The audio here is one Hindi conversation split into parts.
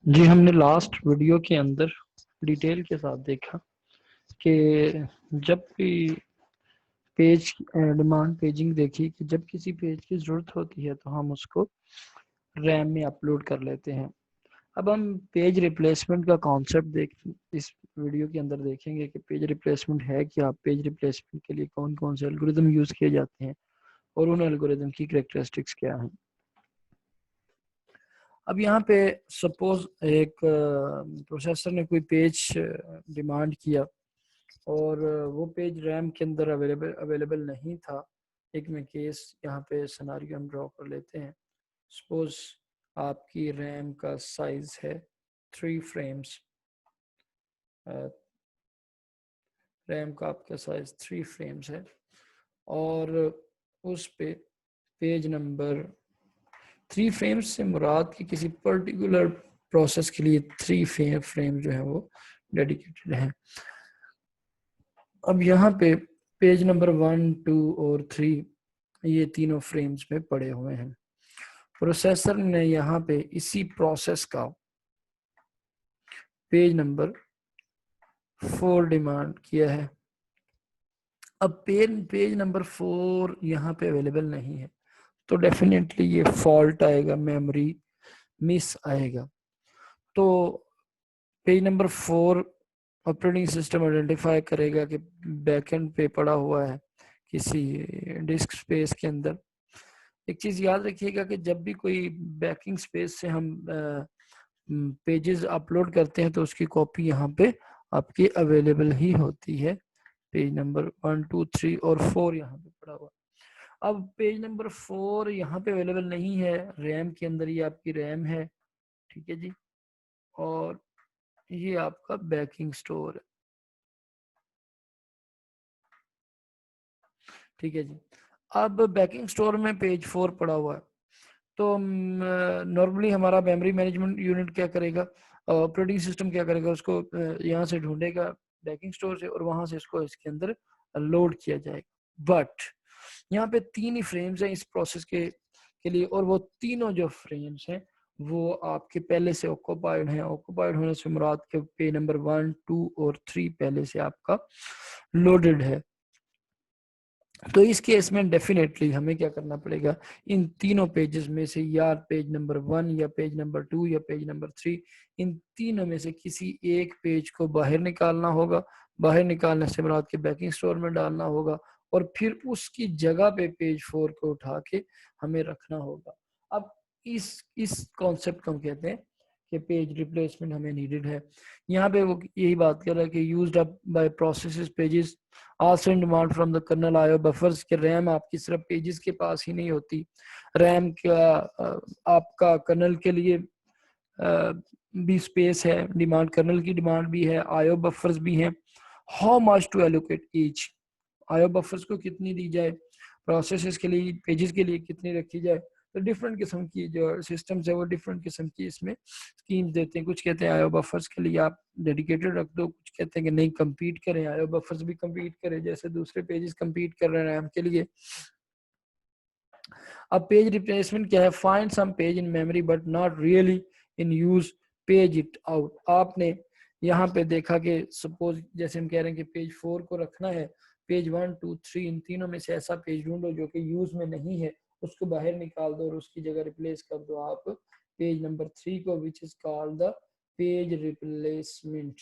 जी, हमने लास्ट वीडियो के अंदर डिटेल के साथ देखा कि जब भी पेज डिमांड पेजिंग देखी कि जब किसी पेज की ज़रूरत होती है तो हम उसको रैम में अपलोड कर लेते हैं। अब हम पेज रिप्लेसमेंट का कॉन्सेप्ट देख इस वीडियो के अंदर देखेंगे कि पेज रिप्लेसमेंट है क्या, पेज रिप्लेसमेंट के लिए कौन कौन से एल्गोरिदम यूज़ किए जाते हैं और उन एल्गोरिदम की कैरेक्टरिस्टिक्स क्या हैं। अब यहाँ पे सपोज एक प्रोसेसर ने कोई पेज डिमांड किया और वो पेज रैम के अंदर अवेलेबल नहीं था। एक में केस यहाँ पे सिनेरियो हम ड्रॉ कर लेते हैं। सपोज आपकी रैम का साइज है 3 फ्रेम्स। रैम का आपका साइज 3 फ्रेम्स है और उस पे पेज नंबर 3 फ्रेम्स से मुराद की किसी पर्टिकुलर प्रोसेस के लिए 3 फ्रेम जो है वो डेडिकेटेड है। अब यहाँ पे पेज नंबर 1, 2 और 3 ये तीनों फ्रेम्स में पड़े हुए हैं। प्रोसेसर ने यहाँ पे इसी प्रोसेस का पेज नंबर 4 डिमांड किया है। अब पेज नंबर 4 यहाँ पे अवेलेबल नहीं है तो डेफिनेटली ये फॉल्ट आएगा, मेमोरी मिस आएगा। तो page number 4 operating system identify करेगा कि बैकएंड पे पड़ा हुआ है किसी डिस्क स्पेस के अंदर। एक चीज़ याद रखिएगा कि जब भी कोई बैकिंग स्पेस से हम पेजेस अपलोड करते हैं तो उसकी कॉपी यहाँ पे आपकी अवेलेबल ही होती है। पेज नंबर 1, 2, 3 और 4 यहाँ पे पड़ा हुआ। अब पेज नंबर 4 यहाँ पे अवेलेबल नहीं है, रैम के अंदर ये आपकी रैम है, ठीक है जी। और ये आपका बैकिंग स्टोर है, ठीक है जी। अब बैकिंग स्टोर में पेज 4 पड़ा हुआ है तो नॉर्मली हमारा मेमोरी मैनेजमेंट यूनिट क्या करेगा, ऑपरेटिंग सिस्टम क्या करेगा, उसको यहाँ से ढूंढेगा बैकिंग स्टोर से और वहां से इसको इसके अंदर लोड किया जाएगा। बट यहाँ पे 3 ही फ्रेम्स हैं इस प्रोसेस के लिए और वो तीनों जो फ्रेम्स हैं वो आपके पहले से ऑक्यूपाइड हैं। ऑक्यूपाइड होने से मुराद के पेज नंबर 1, 2 और 3 पहले से आपका लोडेड है। तो इस केस में डेफिनेटली हमें क्या करना पड़ेगा, इन तीनों पेजेस में से या पेज नंबर 1 या पेज नंबर 2 या पेज नंबर 3, इन तीनों में से किसी एक पेज को बाहर निकालना होगा। बाहर निकालने से मुराद के बैकिंग स्टोर में डालना होगा और फिर उसकी जगह पे पेज 4 को उठा के हमें रखना होगा। अब इस कॉन्सेप्ट को हम कहते हैं कि पेज रिप्लेसमेंट हमें नीडेड है। यहाँ पे वो यही बात कर रहा है कि used up by processes pages also in demand from the kernel IO buffers के। रैम आपकी सिर्फ पेजेस के पास ही नहीं होती, रैम का आपका कर्नल के लिए भी स्पेस है, डिमांड कर्नल की डिमांड भी है, आईओ बफर्स भी हैं। How much to allocate each, IO buffers को कितनी दी जाए, प्रोसेसेस के लिए पेजेस के लिए कितनी रखी जाए। तो डिफरेंट किस्म की जो सिस्टम्स है वो डिफरेंट किस्म की इसमें स्कीम्स देते हैं। कुछ कहते हैं आईओ बफर्स के लिए आप डेडिकेटेड रख दो, कुछ कहते हैं कि नहीं compete करें, आईओ बफर्स भी compete करें जैसे दूसरे पेजेस compete कर रहे हैं रैम के लिए। अब पेज रिप्लेसमेंट क्या है, find some page in memory but not really in use, page it out. आपने यहाँ पे देखा कि सपोज जैसे हम कह रहे हैं कि पेज 4 को रखना है, पेज 1, 2, 3 इन तीनों में से ऐसा पेज ढूंढो जो कि यूज में नहीं है, उसको बाहर निकाल दो और उसकी जगह रिप्लेस कर दो आप पेज नंबर 3 को, विच is called the page replacement.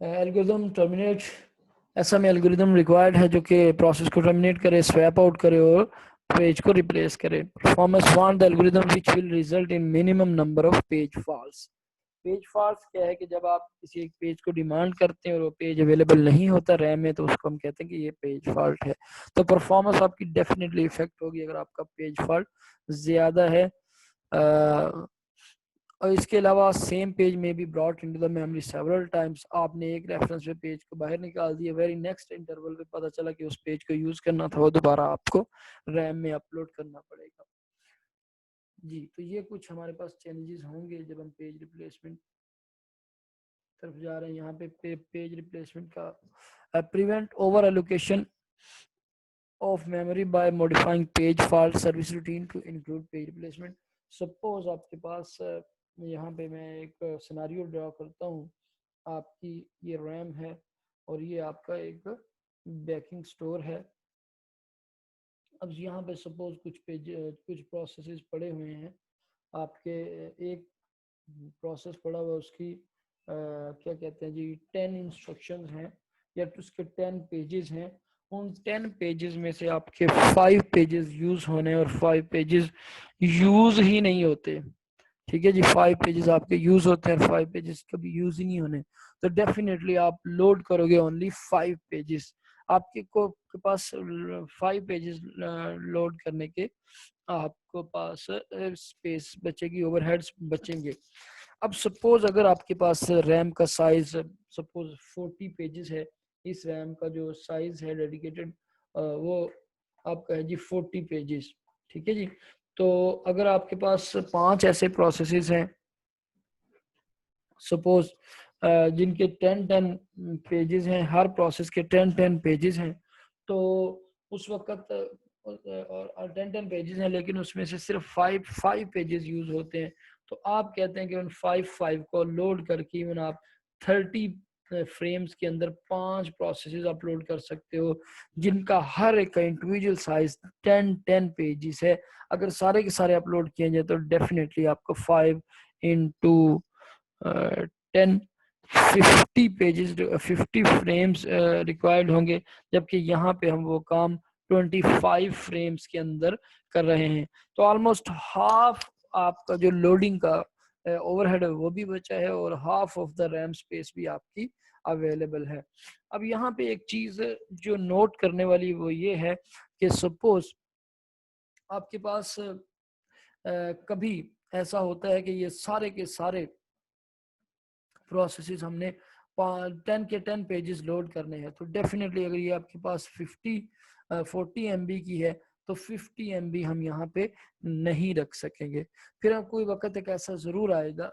Algorithm terminate, ऐसा में एल्गोरिदम रिक्वायर्ड है जो कि प्रोसेस को टर्मिनेट करे, स्वैप आउट करे और पेज को रिप्लेस करे। Performance want the algorithm which will result in minimum number of page faults. Page faults क्या है कि जब आप किसी एक पेज को डिमांड करते हैं और वो पेज अवेलेबल नहीं होता रैम में तो उसको हम कहते हैं कि ये पेज फॉल्ट है। तो परफॉर्मेंस आपकी डेफिनेटली इफेक्ट होगी अगर आपका पेज फॉल्ट ज्यादा है। और इसके अलावा सेम पेज में भी brought into the memory several times, आपने एक रेफरेंस पे पेज को बाहर निकाल दिया, वेरी नेक्स्ट इंटरवल पे पता चला कि उस पेज को यूज करना था, वो दोबारा आपको रैम में अपलोड करना पड़ेगा। जी, तो ये कुछ हमारे पास चैलेंजेस होंगे जब हम पेज रिप्लेसमेंट तरफ जा रहे हैं। यहाँ पे पेज रिप्लेसमेंट का prevent over allocation, of memory by modifying page fault service routine to include page replacement. Suppose आपके पास यहाँ पे मैं एक सिनारियो ड्रा करता हूँ, आपकी ये रैम है और ये आपका एक बैकिंग स्टोर है। अब यहाँ पे सपोज कुछ प्रोसेसेस पड़े हुए हैं आपके, एक प्रोसेस पड़ा हुआ उसकी क्या कहते हैं जी 10 इंस्ट्रक्शंस हैं या तो उसके 10 पेजेस हैं। उन 10 पेजेस में से आपके 5 पेजेस यूज होने और 5 पेजेस यूज ही नहीं होते। ठीक है जी, 5 पेजेस आपके यूज होते हैं और 5 पेजेस कभी यूज ही नहीं होने, तो डेफिनेटली आप लोड करोगे ओनली 5 पेजेस। आपके को के पास 5 पेजेस लोड करने के आपको पास स्पेस बचेगी, ओवरहेड्स बचेंगे। अब सपोज अगर आपके पास रैम का साइज सपोज 40 पेजेस है, इस रैम का जो साइज है डेडिकेटेड वो आपका है जी 40 पेजेस। ठीक है जी, तो अगर आपके पास 5 ऐसे प्रोसेसेस हैं सपोज जिनके 10 पेजेस हैं, हर प्रोसेस के 10 पेजेस हैं, तो उस वक्त और 10 पेजेस हैं लेकिन उसमें से सिर्फ 5 पेजेस यूज होते हैं, तो आप कहते हैं कि उन 5 को लोड करके इवन आप 30 फ्रेम्स के अंदर 5 प्रोसेसेस अपलोड कर सकते हो जिनका हर एक का इंडिविजुअल साइज 10 पेजेस है। अगर सारे के सारे अपलोड किए जाए तो डेफिनेटली आपको 5 इंटू 10 50 पेजेस 50 फ्रेम्स रिक्वायर्ड होंगे, जबकि यहाँ पे हम वो काम 25 फ्रेम्स के अंदर कर रहे हैं। तो ऑलमोस्ट हाफ आपका जो लोडिंग का ओवरहेड है वो भी बचा है और half of the RAM space भी आपकी अवेलेबल है। अब यहाँ पे एक चीज जो नोट करने वाली वो ये है कि सपोज आपके पास कभी ऐसा होता है कि ये सारे के सारे प्रोसेसेस हमने 10 पेजेस लोड करने हैं, तो डेफिनेटली अगर ये आपके पास 40 MB की है तो 50 MB हम यहाँ पे नहीं रख सकेंगे। फिर अब कोई वक्त एक ऐसा जरूर आएगा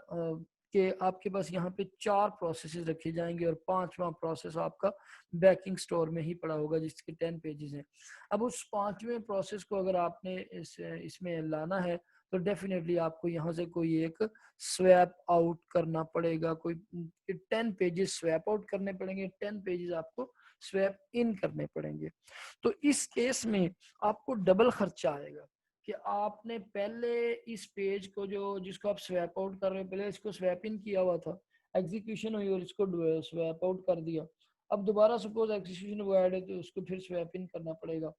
कि आपके पास यहाँ पे 4 प्रोसेसेस रखे जाएंगे और 5वां प्रोसेस आपका बैकिंग स्टोर में ही पड़ा होगा जिसके 10 पेजेस हैं। अब उस 5वें प्रोसेस को अगर आपने इसमें लाना है तो डेफिनेटली आपको यहाँ से कोई एक स्वैप आउट करना पड़ेगा, कोई 10 पेजेस स्वैप आउट करने पड़ेंगे, 10 पेजेस आपको स्वैप इन करने पड़ेंगे। तो इस केस में आपको डबल खर्चा आएगा कि आपने पहले इस पेज को जो जिसको आप स्वैप आउट कर रहे हो पहले इसको स्वैप इन किया हुआ था, एग्जीक्यूशन हुई और इसको स्वैप आउट कर दिया। अब दोबारा सपोज एग्जीक्यूशन हुआ है तो उसको फिर स्वैप इन करना पड़ेगा।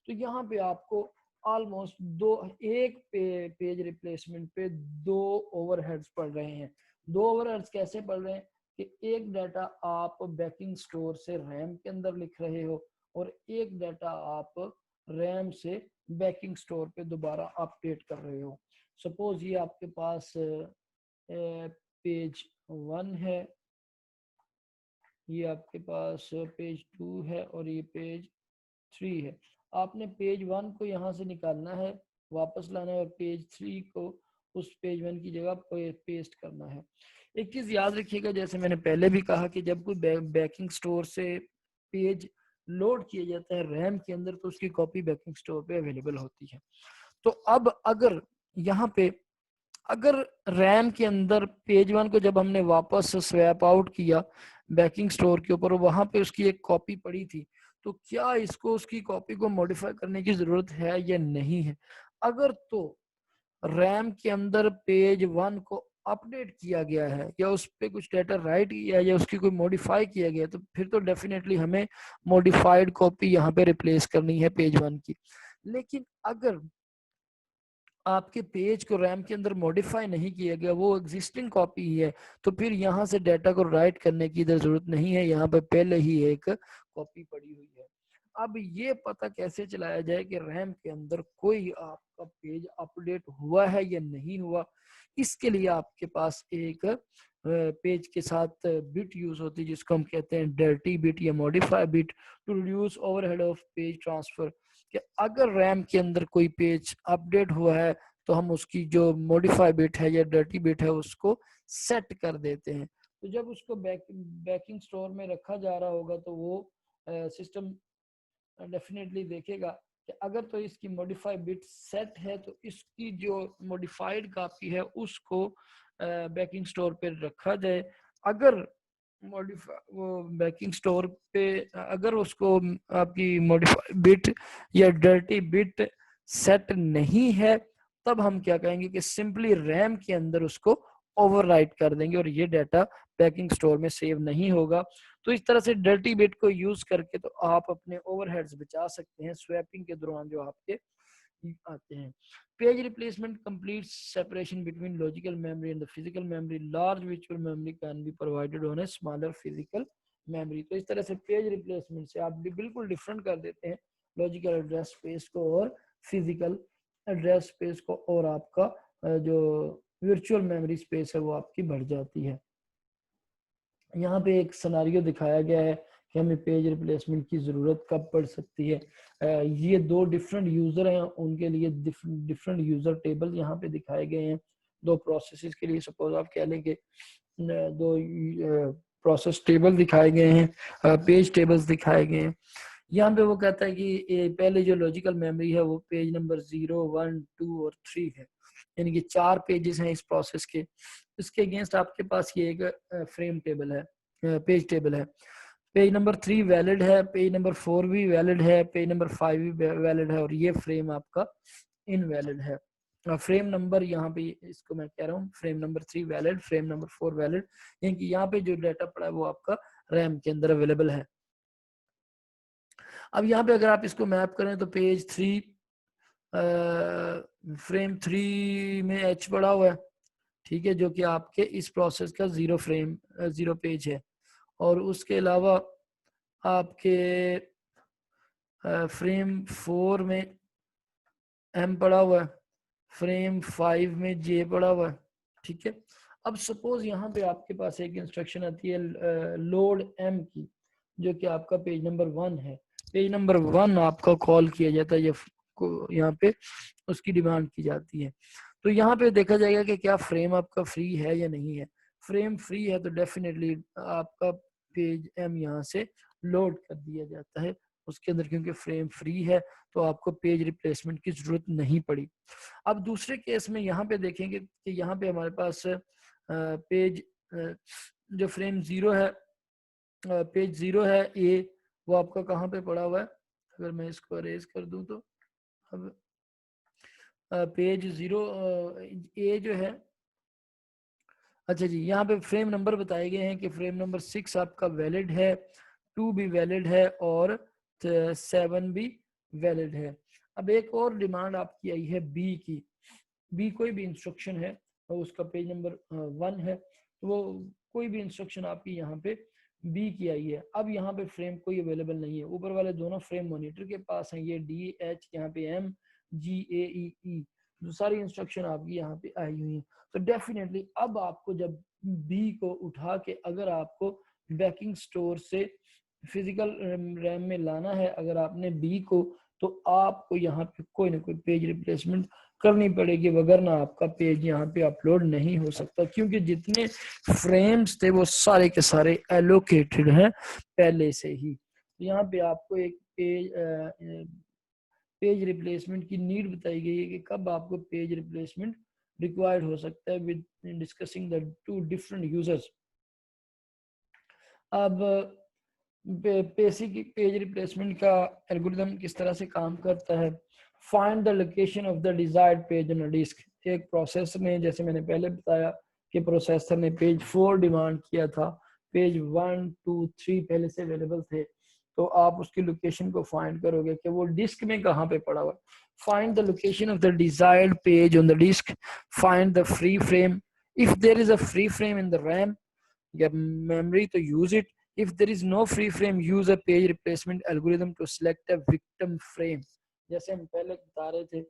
तो यहाँ पे आपको ऑलमोस्ट एक पेज रिप्लेसमेंट पे 2 ओवरहेड्स पड़ रहे हैं। 2 ओवरहेड्स कैसे पड़ रहे हैं कि एक डाटा आप बैकिंग स्टोर से रैम के अंदर लिख रहे हो और एक डाटा आप रैम से बैकिंग स्टोर पे दोबारा अपडेट कर रहे हो। सपोज ये आपके पास पेज 1 है, ये आपके पास पेज 2 है और ये पेज 3 है। आपने पेज 1 को यहाँ से निकालना है, वापस लाना है और पेज 3 को उस पेज 1 की जगह पेस्ट करना है। एक चीज याद रखिएगा, जैसे मैंने पहले भी कहा कि जब कोई बैकिंग स्टोर से पेज लोड किया जाता है रैम के अंदर तो उसकी कॉपी बैकिंग स्टोर पे अवेलेबल होती है। तो अब अगर यहाँ पे अगर रैम के अंदर पेज 1 को जब हमने वापस स्वैप आउट किया बैकिंग स्टोर के ऊपर, वहां पे उसकी एक कॉपी पड़ी थी, तो क्या इसको उसकी कॉपी को मॉडिफाई करने की जरूरत है या नहीं है? अगर तो रैम के अंदर पेज 1 को अपडेट किया गया है या उस पर कुछ डाटा राइट किया या उसकी कोई मॉडिफाई किया गया तो फिर तो डेफिनेटली हमें मॉडिफाइड कॉपी यहाँ पे रिप्लेस करनी है पेज 1 की। लेकिन अगर आपके पेज को रैम के अंदर मॉडिफाई नहीं किया गया, वो एग्जिस्टिंग कॉपी ही है, तो फिर यहाँ से डाटा को राइट करने की इधर जरूरत नहीं है, यहाँ पे पहले ही एक कॉपी पड़ी हुई है। अब ये पता कैसे चलाया जाए कि रैम के अंदर कोई आपका पेज अपडेट हुआ है या नहीं हुआ? इसके लिए आपके पास एक पेज के साथ बिट यूज होती है जिसको हम कहते हैं डर्टी बिट या modify bit to reduce overhead of page transfer. कि अगर रैम के अंदर कोई पेज अपडेट हुआ है तो हम उसकी जो मॉडिफाई बिट है या डर्टी बिट है उसको सेट कर देते हैं। तो जब उसको बैकिंग स्टोर में रखा जा रहा होगा तो वो सिस्टम डेफिनेटली देखेगा कि अगर तो इसकी मॉडिफाई बिट सेट है तो इसकी जो मॉडिफाइड कॉपी है उसको बैकिंग स्टोर पे रखा जाए। अगर मॉडिफाई वो बैकिंग स्टोर पे अगर उसको आपकी मॉडिफाई बिट या डर्टी बिट सेट नहीं है, तब हम क्या कहेंगे कि सिंपली रैम के अंदर उसको ओवरराइट कर देंगे और ये डाटा बैकिंग स्टोर में सेव नहीं होगा। तो इस तरह से डर्टी बिट को यूज करके तो आप अपने ओवरहेड्स बचा सकते हैं स्वैपिंग के दौरान जो आपके आते हैं। Page replacement complete separation between logical memory and the physical memory. Large virtual memory can be provided on a smaller physical memory. तो इस तरह से पेज रिप्लेसमेंट से आप बिल्कुल डिफरेंट कर देते हैं लॉजिकल एड्रेस स्पेस को और फिजिकल एड्रेस स्पेस को, और आपका जो वर्चुअल मेमोरी स्पेस है वो आपकी बढ़ जाती है। यहाँ पे एक सिनेरियो दिखाया गया है कि हमें पेज रिप्लेसमेंट की ज़रूरत कब पड़ सकती है। ये दो डिफरेंट यूज़र हैं, उनके लिए डिफरेंट यूज़र टेबल यहाँ पे दिखाए गए हैं। दो प्रोसेसेस के लिए सपोज आप कह लें कि दो प्रोसेस टेबल दिखाए गए हैं, पेज टेबल्स दिखाए गए हैं। यहाँ पे वो कहता है कि पहले जो लॉजिकल मेमोरी है वो पेज नंबर 0, 1, 2 और 3 है, यानी कि 4 पेजेस हैं इस प्रोसेस के। इसके अगेंस्ट आपके पास ये एक फ्रेम टेबल है, पेज टेबल है। पेज नंबर 3 वैलिड है, पेज नंबर 4 भी वैलिड है, पेज नंबर 5 भी वैलिड है, और ये फ्रेम आपका इनवैलिड है। फ्रेम नंबर यहाँ पे इसको मैं कह रहा हूँ frame number 3 valid, frame number 4 valid, यानी कि यहाँ पे जो डाटा पड़ा है वो आपका रैम के अंदर अवेलेबल है। अब यहाँ पे अगर आप इसको मैप करें तो पेज 3 फ्रेम 3 में एच पड़ा हुआ है, ठीक है, जो कि आपके इस प्रोसेस का 0 पेज है। और उसके अलावा आपके फ्रेम 4 में एम पड़ा हुआ है, फ्रेम 5 में जे पड़ा हुआ है, ठीक है। अब सपोज यहाँ पे आपके पास एक इंस्ट्रक्शन आती है लोड एम की, जो कि आपका पेज नंबर 1 है। पेज नंबर 1 आपका कॉल किया जाता है, यहाँ पे उसकी डिमांड की जाती है। तो यहाँ पे देखा जाएगा कि क्या फ्रेम आपका फ्री है या नहीं है। फ्रेम फ्री है तो डेफिनेटली आपका पेज एम यहाँ से लोड कर दिया जाता है उसके अंदर, क्योंकि फ्रेम फ्री है तो आपको पेज रिप्लेसमेंट की जरूरत नहीं पड़ी। अब दूसरे केस में यहाँ पे देखेंगे कि यहाँ पे हमारे पास पेज जो फ्रेम 0 है, पेज 0 है ए, वो आपका कहाँ पे पड़ा हुआ है। अगर मैं इसको अरेज कर दूं तो अब पेज 0 ए जो है, अच्छा जी, यहाँ पे फ्रेम नंबर बताए गए हैं कि फ्रेम नंबर 6 आपका वैलिड है, 2 भी वैलिड है और 7 भी वैलिड है। अब एक और डिमांड आपकी आई है बी की। बी कोई भी इंस्ट्रक्शन है और उसका पेज नंबर 1 है, तो वो कोई भी इंस्ट्रक्शन आपकी यहाँ पे बी की आई है। अब यहाँ पे फ्रेम कोई अवेलेबल नहीं है, ऊपर वाले दोनों फ्रेम मॉनिटर के पास हैं, ये डी एच, यहाँ पे एम, जी ए ई, जो सारी इंस्ट्रक्शन आपकी यहाँ पे आई हुई है। तो डेफिनेटली अब आपको जब बी को उठा के अगर आपको बैकिंग स्टोर से फिजिकल रैम में लाना है अगर आपने बी को, तो आपको यहाँ पे कोई ना कोई पेज रिप्लेसमेंट करनी पड़ेगी, वगरना आपका पेज यहाँ पे अपलोड नहीं हो सकता, क्योंकि जितने फ्रेम्स थे वो सारे के सारे एलोकेटेड हैं पहले से ही। तो यहाँ पे आपको एक पेज रिप्लेसमेंट की नीड बताई गई है कि कब आपको पेज रिप्लेसमेंट रिक्वायर्ड हो सकता है with discussing the two different users. अब बेसिक पेज रिप्लेसमेंट का एल्गोरिथम किस तरह से काम करता है। Find the location of the desired page on a disk. एक प्रोसेसर ने, जैसे मैंने पहले बताया कि प्रोसेसर ने पेज 4 डिमांड किया था, पेज 1, 2, 3 पहले से अवेलेबल थे, तो आप उसकी लोकेशन को फाइंड करोगे कि वो डिस्क में कहाँ पे पड़ा हुआ है। Find the location of the desired page on the disk, find the free frame, if there is a free frame in the RAM या मेमोरी तो use it, if there is no free frame use a page replacement algorithm to select a victim frame। जैसे हम पहले बता रहे थे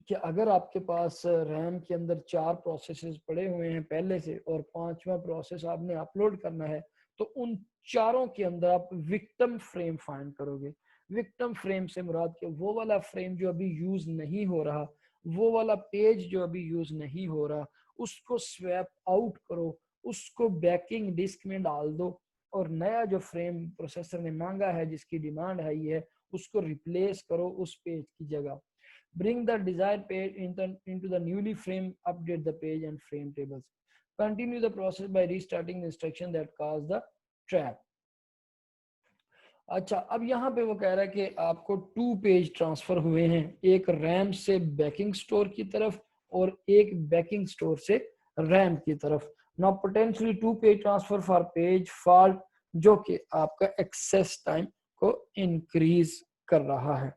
कि अगर आपके पास रैम के अंदर 4 प्रोसेसेस पड़े हुए हैं पहले से और 5वां प्रोसेस आपने अपलोड करना है, तो उन चारों के अंदर आप विक्टिम फ्रेम फाइंड करोगे। विक्टिम फ्रेम से मुराद के वो वाला फ्रेम जो अभी यूज नहीं हो रहा, वो वाला पेज जो अभी यूज नहीं हो रहा, उसको स्वैप आउट करो, उसको बैकिंग डिस्क में डाल दो, और नया जो फ्रेम प्रोसेसर ने मांगा है, जिसकी डिमांड है ये, उसको रिप्लेस करो उस पेज की जगह। Bring the desired page into the newly framed, update the page and frame tables. Continue the process by restarting the instruction that caused the trap. अच्छा, अब यहाँ पे वो कह रहा है कि आपको 2 पेज ट्रांसफर हुए हैं, एक रैम से बैकिंग स्टोर की तरफ और एक बैकिंग स्टोर से रैम की तरफ। Now potentially 2 page transfer for page fault, जो कि आपका एक्सेस टाइम को इंक्रीज कर रहा है।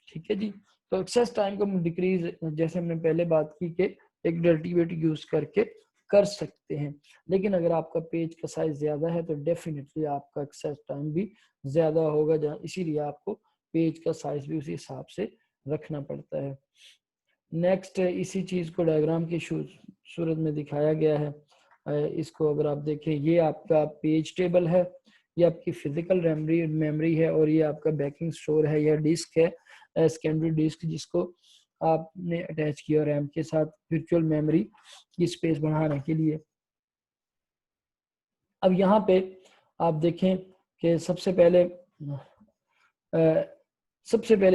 ठीक है जी, तो एक्सेस टाइम को डिक्रीज, जैसे हमने पहले बात की कि एक डेल्टीवेट यूज करके कर सकते हैं, लेकिन अगर आपका पेज का साइज ज्यादा है तो डेफिनेटली आपका एक्सेस टाइम भी ज्यादा होगा, इसीलिए आपको पेज का साइज भी उसी हिसाब से रखना पड़ता है। नेक्स्ट, इसी चीज को डायग्राम की सूरत में दिखाया गया है। इसको अगर आप देखें, ये आपका पेज टेबल है, ये आपकी फिजिकल मेमोरी है, और ये आपका बैकिंग स्टोर है या डिस्क है, सेकेंडरी डिस्क, जिसको आपने अटैच किया रैम के साथ वर्चुअल मेमोरी की स्पेस बढ़ाने के लिए। अब यहाँ पे आप देखें कि सबसे पहले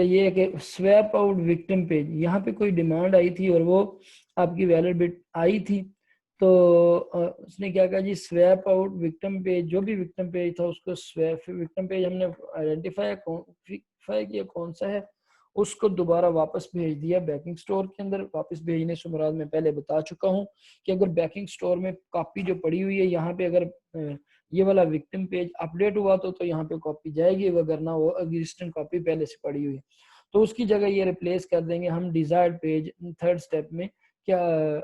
ये है कि स्वैप आउट विक्टिम पेज। यहाँ पे कोई डिमांड आई थी और वो आपकी वैलिड बिट आई थी, तो उसने क्या कहा जी, स्वैप आउट विक्टिम पेज, जो भी विक्टिम पेज था उसको स्वैप विक्टिम पेज हमने आइडेंटिफाई किया कौन सा है, उसको दोबारा वापस भेज दिया बैकिंग स्टोर के अंदर। वापस भेजने से मुराद मैं पहले बता चुका हूँ कि अगर बैकिंग स्टोर में कॉपी जो पड़ी हुई है, यहाँ पे अगर ये वाला विक्टिम पेज अपडेट हुआ तो यहाँ पे कॉपी जाएगी, वगरना वो एग्जिस्टिंग कॉपी पहले से पड़ी हुई है, तो उसकी जगह ये रिप्लेस कर देंगे हम डिजायर्ड पेज। थर्ड स्टेप में क्या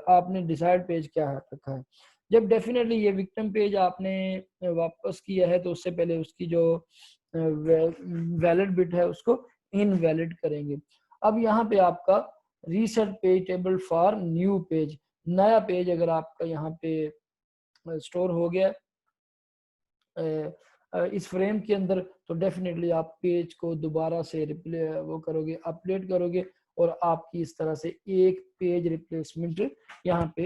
आपने डिजायर्ड पेज क्या रखा है, जब डेफिनेटली ये विक्टिम पेज आपने वापस किया है तो उससे पहले उसकी जो वैलिड बिट है उसको इनवैलिड करेंगे। अब यहाँ पे आपका reset page table for new page, नया पेज अगर आपका यहाँ पे स्टोर हो गया इस फ्रेम के अंदर, तो डेफिनेटली आप पेज को दोबारा से वो करोगे, अपडेट करोगे, और आपकी इस तरह से एक पेज रिप्लेसमेंट यहाँ पे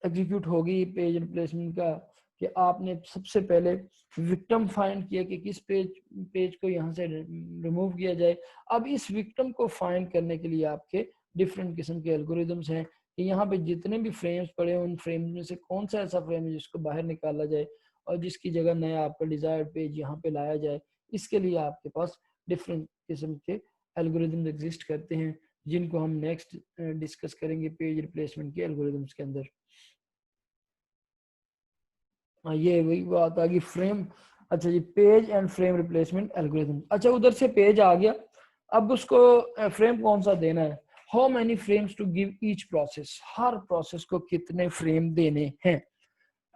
एग्जीक्यूट होगी पेज रिप्लेसमेंट का, कि आपने सबसे पहले विक्टिम फाइंड किया कि किस पेज को यहाँ से रिमूव किया जाए। अब इस विक्टिम को फाइंड करने के लिए आपके डिफरेंट किस्म के एल्गोरिदम्स हैं कि यहाँ पे जितने भी फ्रेम्स पड़े हैं उन फ्रेम में से कौन सा ऐसा फ्रेम है जिसको बाहर निकाला जाए और जिसकी जगह नया आपका डिजायर्ड पेज यहाँ पे लाया जाए। इसके लिए आपके पास डिफरेंट किस्म के एल्गोरिदम्स एग्जिस्ट करते हैं, जिनको हम नेक्स्ट डिस्कस करेंगे पेज रिप्लेसमेंट के एल्गोरिदम्स के अंदर। ये वही बात आ गई फ्रेम। अच्छा जी, page and frame replacement algorithm. अच्छा, उधर से पेज आ गया, अब उसको फ्रेम कौन सा देना है, how many frames to give each process, हर प्रोसेस को कितने फ्रेम देने हैं।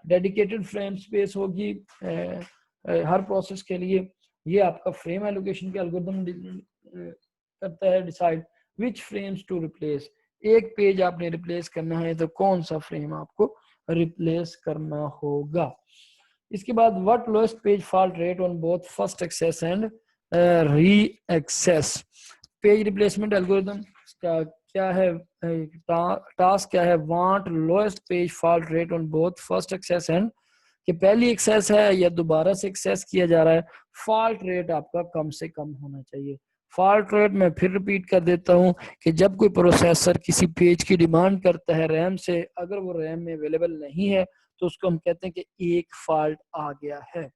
डेडिकेटेड फ्रेम स्पेस होगी हर प्रोसेस के लिए। ये आपका फ्रेम एलोकेशन के एल्गोरिथम करता है decide which frames to replace. एक पेज आपने रिप्लेस करना है तो कौन सा फ्रेम आपको रिप्लेस करना होगा। इसके बाद what lowest page fault rate on both first access and re access. Page replacement algorithm का क्या है, टास्क क्या है, want lowest page fault rate on both first access and, कि पहली एक्सेस है या दोबारा से एक्सेस किया जा रहा है, फॉल्ट रेट आपका कम से कम होना चाहिए। फॉल्ट रेट मैं फिर रिपीट कर देता हूं कि जब कोई प्रोसेसर किसी पेज की डिमांड करता है रैम से, अगर वो रैम में अवेलेबल नहीं है तो उसको हम कहते हैं कि एक फॉल्ट आ गया है।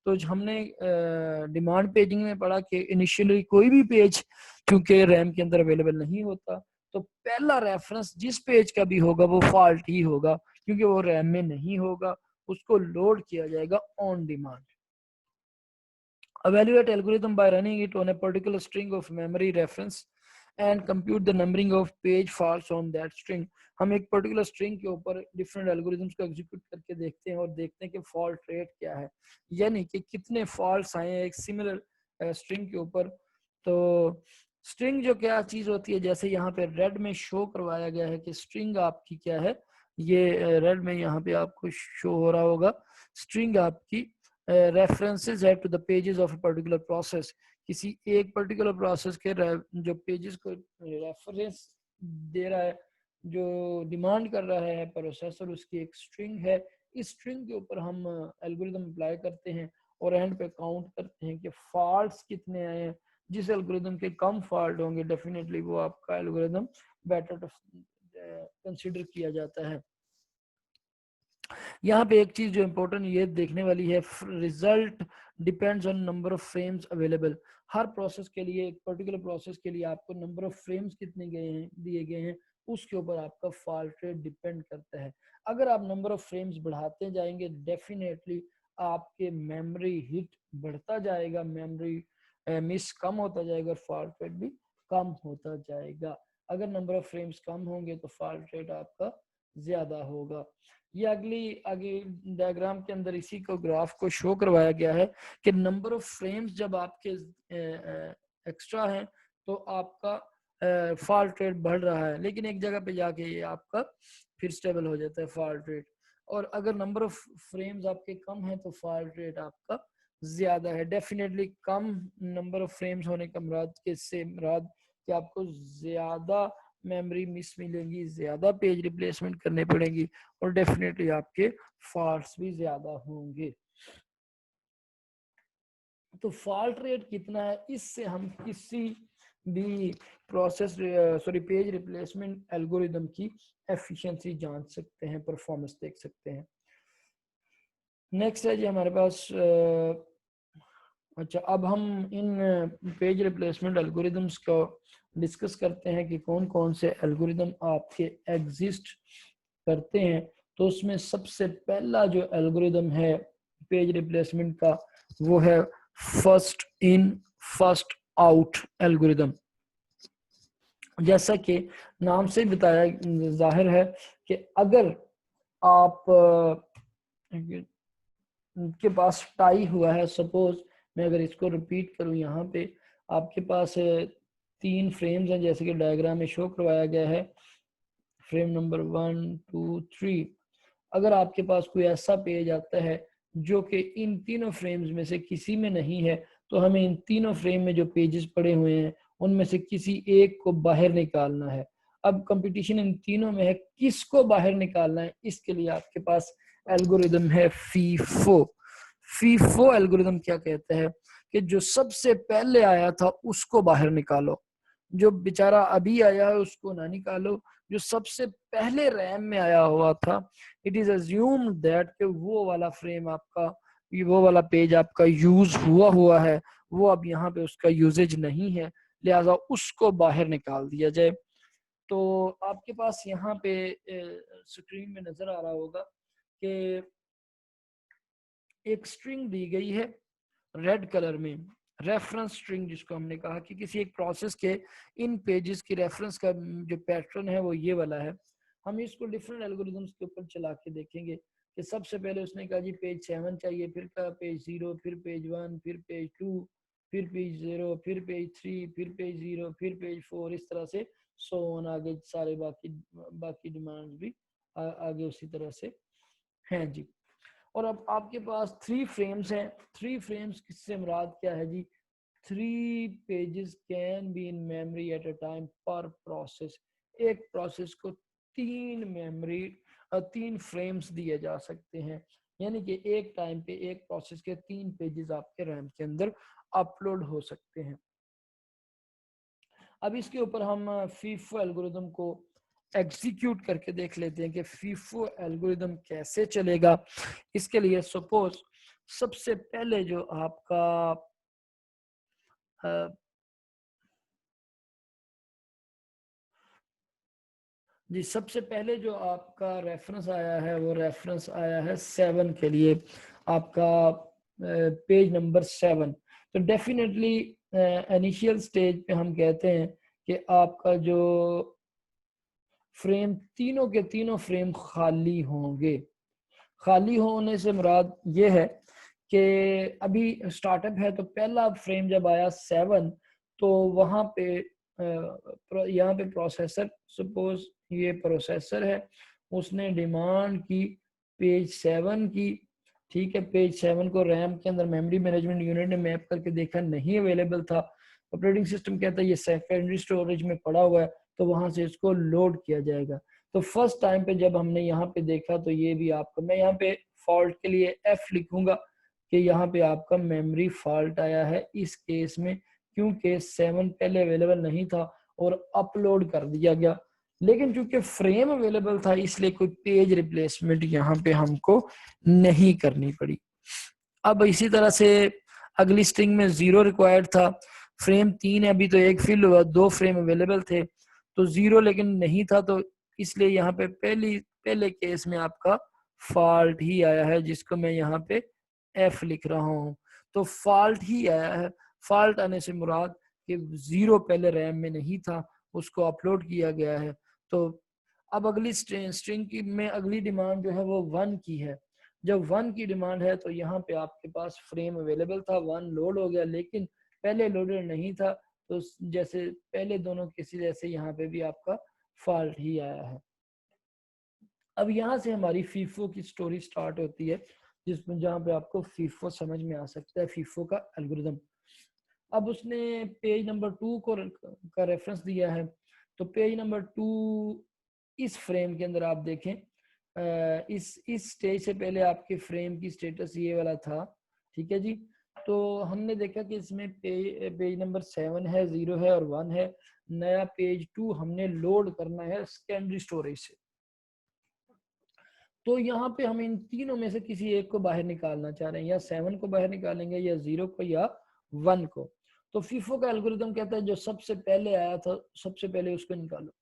तो हमने डिमांड पेजिंग में पढ़ा कि इनिशियली कोई भी पेज क्योंकि रैम के अंदर अवेलेबल नहीं होता, तो पहला रेफरेंस जिस पेज का भी होगा वो फॉल्ट ही होगा, क्योंकि वो रैम में नहीं होगा, उसको लोड किया जाएगा on demand. Evaluate algorithm by running it on a particular string of memory reference and compute the numbering of page faults on that string. हम एक पर्टिकुलर स्ट्रिंग के ऊपर डिफरेंट एल्गोरिथम्स को एग्जीक्यूट करके देखते हैं और देखते हैं कि फॉल्ट रेट क्या है, यानी कि कितने फॉल्ट्स आए हैं एक सिमिलर स्ट्रिंग के ऊपर। तो स्ट्रिंग जो क्या चीज होती है, जैसे यहाँ पे रेड में शो करवाया गया है कि स्ट्रिंग आपकी क्या है, ये रेड में यहाँ पे आपको शो हो रहा होगा, स्ट्रिंग आपकी रेफरेंसेस है to the pages of a particular process. किसी एक पर्टिकुलर प्रोसेस के जो पेजेस को रेफरेंस दे रहा है, जो डिमांड कर रहा है प्रोसेसर, उसकी एक स्ट्रिंग है। इस स्ट्रिंग के ऊपर हम एल्गोरिदम अप्लाई करते हैं और एंड पे काउंट करते हैं कि फॉल्ट्स कितने आए हैं। जिस एल्गोरिदम के कम फॉल्ट होंगे डेफिनेटली वो आपका एल्गोरिदम बेटर कंसिडर किया जाता है। यहाँ पे एक चीज जो इम्पोर्टेंट ये देखने वाली है, result depends on number of frames available. Her process के लिए, एक पर्टिकुलर प्रोसेस के लिए आपको नंबर ऑफ फ्रेम्स कितने गए हैं दिए गए हैं, उसके ऊपर आपका फॉल्ट रेट डिपेंड करता है। अगर आप नंबर ऑफ फ्रेम्स बढ़ाते जाएंगे डेफिनेटली आपके मेमोरी हिट बढ़ता जाएगा, मेमोरी मिस कम होता जाएगा और फॉल्ट रेट भी कम होता जाएगा। अगर नंबर ऑफ फ्रेम्स कम होंगे तो फॉल्ट रेट आपका ज्यादा होगा। ये आगे डायग्राम के अंदर इसी को ग्राफ को शो करवाया गया है कि नंबर ऑफ फ्रेम्स जब आपके एक्स्ट्रा हैं तो आपका फॉल्ट रेट बढ़ रहा है, लेकिन एक जगह पे जाके ये आपका फिर स्टेबल हो जाता है फॉल्ट रेट। और अगर नंबर ऑफ फ्रेम्स आपके कम है तो फॉल्ट रेट आपका ज्यादा है। Definitely come number of frames होने का मुराद कि आपको ज्यादा मेमोरी मिस मिलेंगी, ज्यादा पेज रिप्लेसमेंट करने पड़ेंगी और डेफिनेटली आपके फॉल्ट्स भी ज्यादा होंगे। तो फॉल्ट रेट कितना है, इससे हम किसी भी पेज रिप्लेसमेंट एल्गोरिदम की एफिशिएंसी जान सकते हैं, परफॉर्मेंस देख सकते हैं। नेक्स्ट है जी हमारे पास अच्छा, अब हम इन पेज रिप्लेसमेंट एल्गोरिदम्स को डिस्कस करते हैं कि कौन कौन से एल्गोरिदम आपके एग्जिस्ट करते हैं। तो उसमें सबसे पहला जो एल्गोरिदम है पेज रिप्लेसमेंट का वो है first in first out algorithm. जैसा कि नाम से बताया जाहिर है कि अगर आप के पास टाई हुआ है, सपोज मैं अगर इसको रिपीट करूं, यहाँ पे आपके पास 3 फ्रेम्स हैं जैसे कि डायग्राम में शो करवाया गया है, फ्रेम नंबर 1 2 3। अगर आपके पास कोई ऐसा पेज आता है जो कि इन तीनों फ्रेम्स में से किसी में नहीं है, तो हमें इन तीनों फ्रेम में जो पेजेस पड़े हुए हैं उनमें से किसी एक को बाहर निकालना है। अब कंपटीशन इन तीनों में है, किसको बाहर निकालना है, इसके लिए आपके पास एल्गोरिदम है फीफो। फीफो एल्गोरिदम क्या कहता है कि जो सबसे पहले आया था उसको बाहर निकालो, जो बेचारा अभी आया है उसको ना निकालो, जो सबसे पहले रैम में आया हुआ था इट इज अज्यूम्ड दैट कि वो वाला फ्रेम आपका, वो वाला पेज आपका यूज हुआ है, वो अब यहाँ पे उसका यूजेज नहीं है, लिहाजा उसको बाहर निकाल दिया जाए। तो आपके पास यहाँ पे स्क्रीन में नजर आ रहा होगा कि एक स्ट्रिंग दी गई है रेड कलर में, रेफरेंस स्ट्रिंग, जिसको हमने कहा कि किसी एक प्रोसेस के इन पेजेस की रेफरेंस का जो पैटर्न है वो ये वाला है। हम इसको डिफरेंट एल्गोरिदम्स के ऊपर चला के देखेंगे कि सबसे पहले उसने कहा जी पेज 7 चाहिए, फिर कहा पेज 0, फिर पेज 1, फिर पेज 2, फिर पेज 0, फिर पेज 3, फिर पेज 0, फिर पेज 4, इस तरह से सो ऑन आगे सारे बाकी डिमांड्स भी आगे उसी तरह से हैं जी। और अब आपके पास 3 फ्रेम्स हैं। 3 फ्रेम्स किससे मुराद क्या है जी, 3 pages can be in memory at a time पर प्रोसेस। एक प्रोसेस को 3 फ्रेम्स दिए जा सकते हैं, यानी कि एक टाइम पे एक प्रोसेस के 3 पेजेस आपके रैम के अंदर अपलोड हो सकते हैं। अब इसके ऊपर हम फीफो एल्गोरिदम को एग्जीक्यूट करके देख लेते हैं कि फीफो एल्गोरिदम कैसे चलेगा। इसके लिए सपोज सबसे पहले जो आपका जी सबसे पहले जो आपका रेफरेंस आया है वो रेफरेंस आया है 7 के लिए, आपका पेज नंबर 7। तो डेफिनेटली इनिशियल स्टेज पे हम कहते हैं कि आपका जो फ्रेम, तीनों के तीनों फ्रेम खाली होंगे। खाली होने से मुराद ये है कि अभी स्टार्टअप है तो पहला फ्रेम जब आया 7 तो वहां पे यहाँ पे प्रोसेसर, सपोज ये प्रोसेसर है, उसने डिमांड की पेज 7 की, ठीक है। पेज 7 को रैम के अंदर मेमोरी मैनेजमेंट यूनिट ने मैप करके देखा नहीं अवेलेबल था, ऑपरेटिंग सिस्टम कहता है ये सेकेंडरी स्टोरेज में पड़ा हुआ है तो वहां से इसको लोड किया जाएगा। तो फर्स्ट टाइम पे जब हमने यहाँ पे देखा तो ये भी आपका, मैं यहाँ पे फॉल्ट के लिए F लिखूंगा कि यहाँ पे आपका मेमोरी फॉल्ट आया है इस केस में, क्योंकि 7 पहले अवेलेबल नहीं था और अपलोड कर दिया गया, लेकिन चूंकि फ्रेम अवेलेबल था इसलिए कोई पेज रिप्लेसमेंट यहाँ पे हमको नहीं करनी पड़ी। अब इसी तरह से अगली स्ट्रिंग में 0 रिक्वायर्ड था, फ्रेम 3 है, अभी तो एक फिल हुआ, 2 फ्रेम अवेलेबल थे तो 0 लेकिन नहीं था, तो इसलिए यहाँ पे पहले केस में आपका फॉल्ट ही आया है, जिसको मैं यहाँ पे F लिख रहा हूँ। तो फॉल्ट ही आया है, फॉल्ट आने से मुराद कि 0 पहले रैम में नहीं था, उसको अपलोड किया गया है। तो अब अगली स्ट्रिंग की में अगली डिमांड जो है वो 1 की है। जब 1 की डिमांड है तो यहाँ पे आपके पास फ्रेम अवेलेबल था, 1 लोड हो गया, लेकिन पहले लोडेड नहीं था, तो जैसे पहले दोनों केसेस जैसे यहाँ पे भी आपका फॉल्ट ही आया है। अब यहाँ से हमारी फीफो की स्टोरी स्टार्ट होती है, जिसमें जहाँ पे आपको फीफो समझ में आ सकता है, फीफो का एल्गोरिदम। अब उसने पेज नंबर 2 का रेफरेंस दिया है, तो पेज नंबर 2 इस फ्रेम के अंदर आप देखें, इस स्टेज से पहले आपके फ्रेम की स्टेटस ये वाला था, ठीक है जी। तो हमने देखा कि इसमें पेज नंबर 7 है, 0 है और 1 है। नया पेज 2 हमने लोड करना है सेकेंडरी स्टोरेज से, तो यहाँ पे हम इन तीनों में से किसी एक को बाहर निकालना चाह रहे हैं, या 7 को बाहर निकालेंगे, या 0 को, या 1 को। तो फीफो का एल्गोरिदम कहता है जो सबसे पहले आया था सबसे पहले उसको निकालो।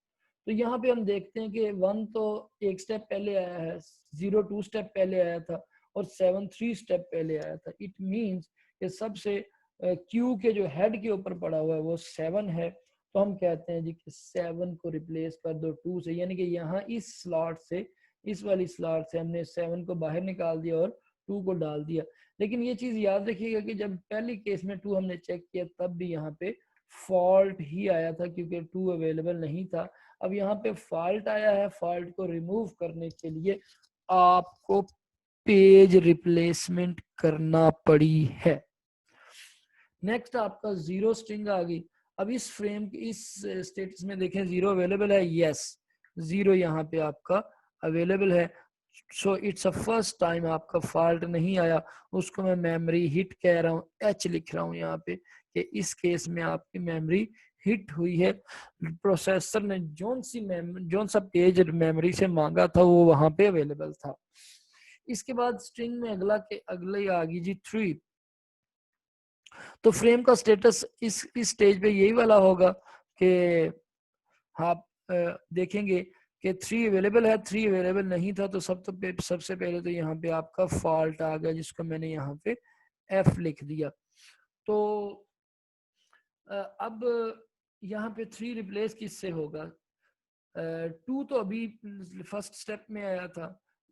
तो यहाँ पे हम देखते हैं कि 1 तो एक स्टेप पहले आया है, 0 2 स्टेप पहले आया था और 7 3 स्टेप पहले आया था। इट मींस कि सबसे क्यू के जो हेड के ऊपर पड़ा हुआ है वो 7 है, तो हम कहते हैं जी कि 7 को रिप्लेस कर दो 2 से, यानी कि यहाँ इस स्लॉट से, इस वाली स्लॉट से हमने 7 को बाहर निकाल दिया और 2 को डाल दिया। लेकिन ये चीज याद रखिएगा कि जब पहली केस में 2 हमने चेक किया तब भी यहाँ पे फॉल्ट ही आया था, क्योंकि 2 अवेलेबल नहीं था। अब यहाँ पे फॉल्ट आया है, फॉल्ट को रिमूव करने के लिए आपको पेज रिप्लेसमेंट करना पड़ी है। नेक्स्ट आपका 0 स्ट्रिंग आ गई। अब इस फ्रेम की इस स्टेटस में देखें 0 अवेलेबल है, यस 0 यहाँ पे आपका अवेलेबल है। So it's a first time आपका फॉल्ट नहीं आया, उसको मैं मेमोरी हिट कह रहा हूँ, H लिख रहा हूँ यहाँ पे कि इस केस में आपकी मेमोरी हिट हुई है। प्रोसेसर ने जोन सा पेज मेमोरी से मांगा था वो वहां पे अवेलेबल था। इसके बाद स्ट्रिंग में अगले आ गई जी 3। तो फ्रेम का स्टेटस इस स्टेज पे यही वाला होगा कि आप देखेंगे कि 3 अवेलेबल है, 3 अवेलेबल नहीं था, तो सबसे पहले तो यहाँ पे आपका फॉल्ट आ गया, जिसको मैंने यहाँ पे F लिख दिया। तो अब यहाँ पे 3 रिप्लेस किससे होगा? 2 तो अभी फर्स्ट स्टेप में आया था,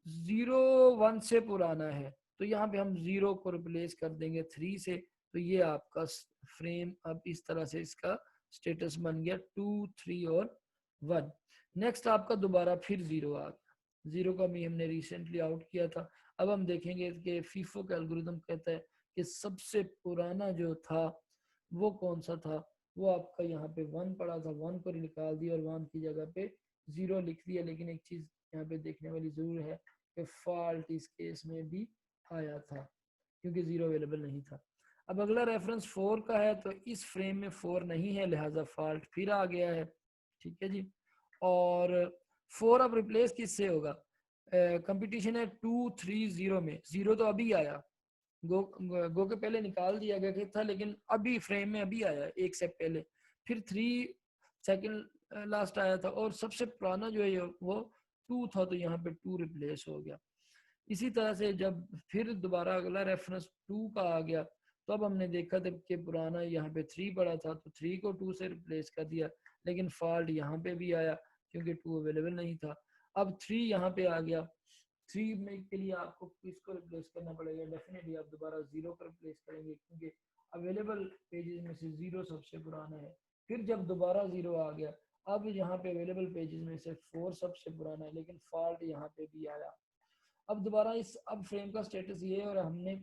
0 1 से पुराना है, तो यहाँ पे हम 0 को रिप्लेस कर देंगे 3 से, तो ये आपका फ्रेम अब इस तरह से इसका स्टेटस बन गया 2 3 और 1। नेक्स्ट आपका दोबारा फिर 0 आ गया, 0 का भी हमने रिसेंटली आउट किया था। अब हम देखेंगे कि फीफो का एल्गोरिदम कहता है कि सबसे पुराना जो था वो कौन सा था, वो आपका यहाँ पे 1 पड़ा था, 1 को निकाल दिया और 1 की जगह पे 0 लिख दिया। लेकिन एक चीज यहाँ पे देखने वाली जरूर है कि फॉल्ट इस केस में भी आया था, क्योंकि 0 अवेलेबल नहीं था। अब अगला रेफरेंस 4 का है, तो इस फ्रेम में 4 नहीं है, लिहाजा फॉल्ट फिर आ गया है, ठीक है जी। और 4 अब रिप्लेस किससे होगा? कंपटीशन है 2 3 0 में, 0 तो अभी आया, गो के पहले निकाल दिया गया था, लेकिन अभी फ्रेम में अभी आया एक से पहले, फिर 3 सेकंड लास्ट आया था, और सबसे पुराना जो है वो 2 था, तो यहाँ पे 2 रिप्लेस हो गया। इसी तरह से जब फिर दोबारा अगला रेफरेंस 2 का आ गया, तो अब हमने देखा था कि पुराना यहाँ पे 3 पड़ा था, तो 3 को 2 से रिप्लेस कर दिया, लेकिन फॉल्ट यहाँ पे भी आया क्योंकि 2 अवेलेबल नहीं था। अब 3 यहाँ पे आ गया, 3 में के लिए आपको किसको रिप्लेस करना पड़ेगा? डेफिनेटली आप दोबारा 0 को रिप्लेस करेंगे, क्योंकि अवेलेबल पेजेस में से 0 सबसे पुराना है। फिर जब दोबारा 0 आ गया, अब यहाँ पे अवेलेबल पेजेस में से 4 सबसे पुराना है, लेकिन फॉल्ट यहाँ पे भी आया। अब दोबारा अब फ्रेम का स्टेटस ये है, और हमने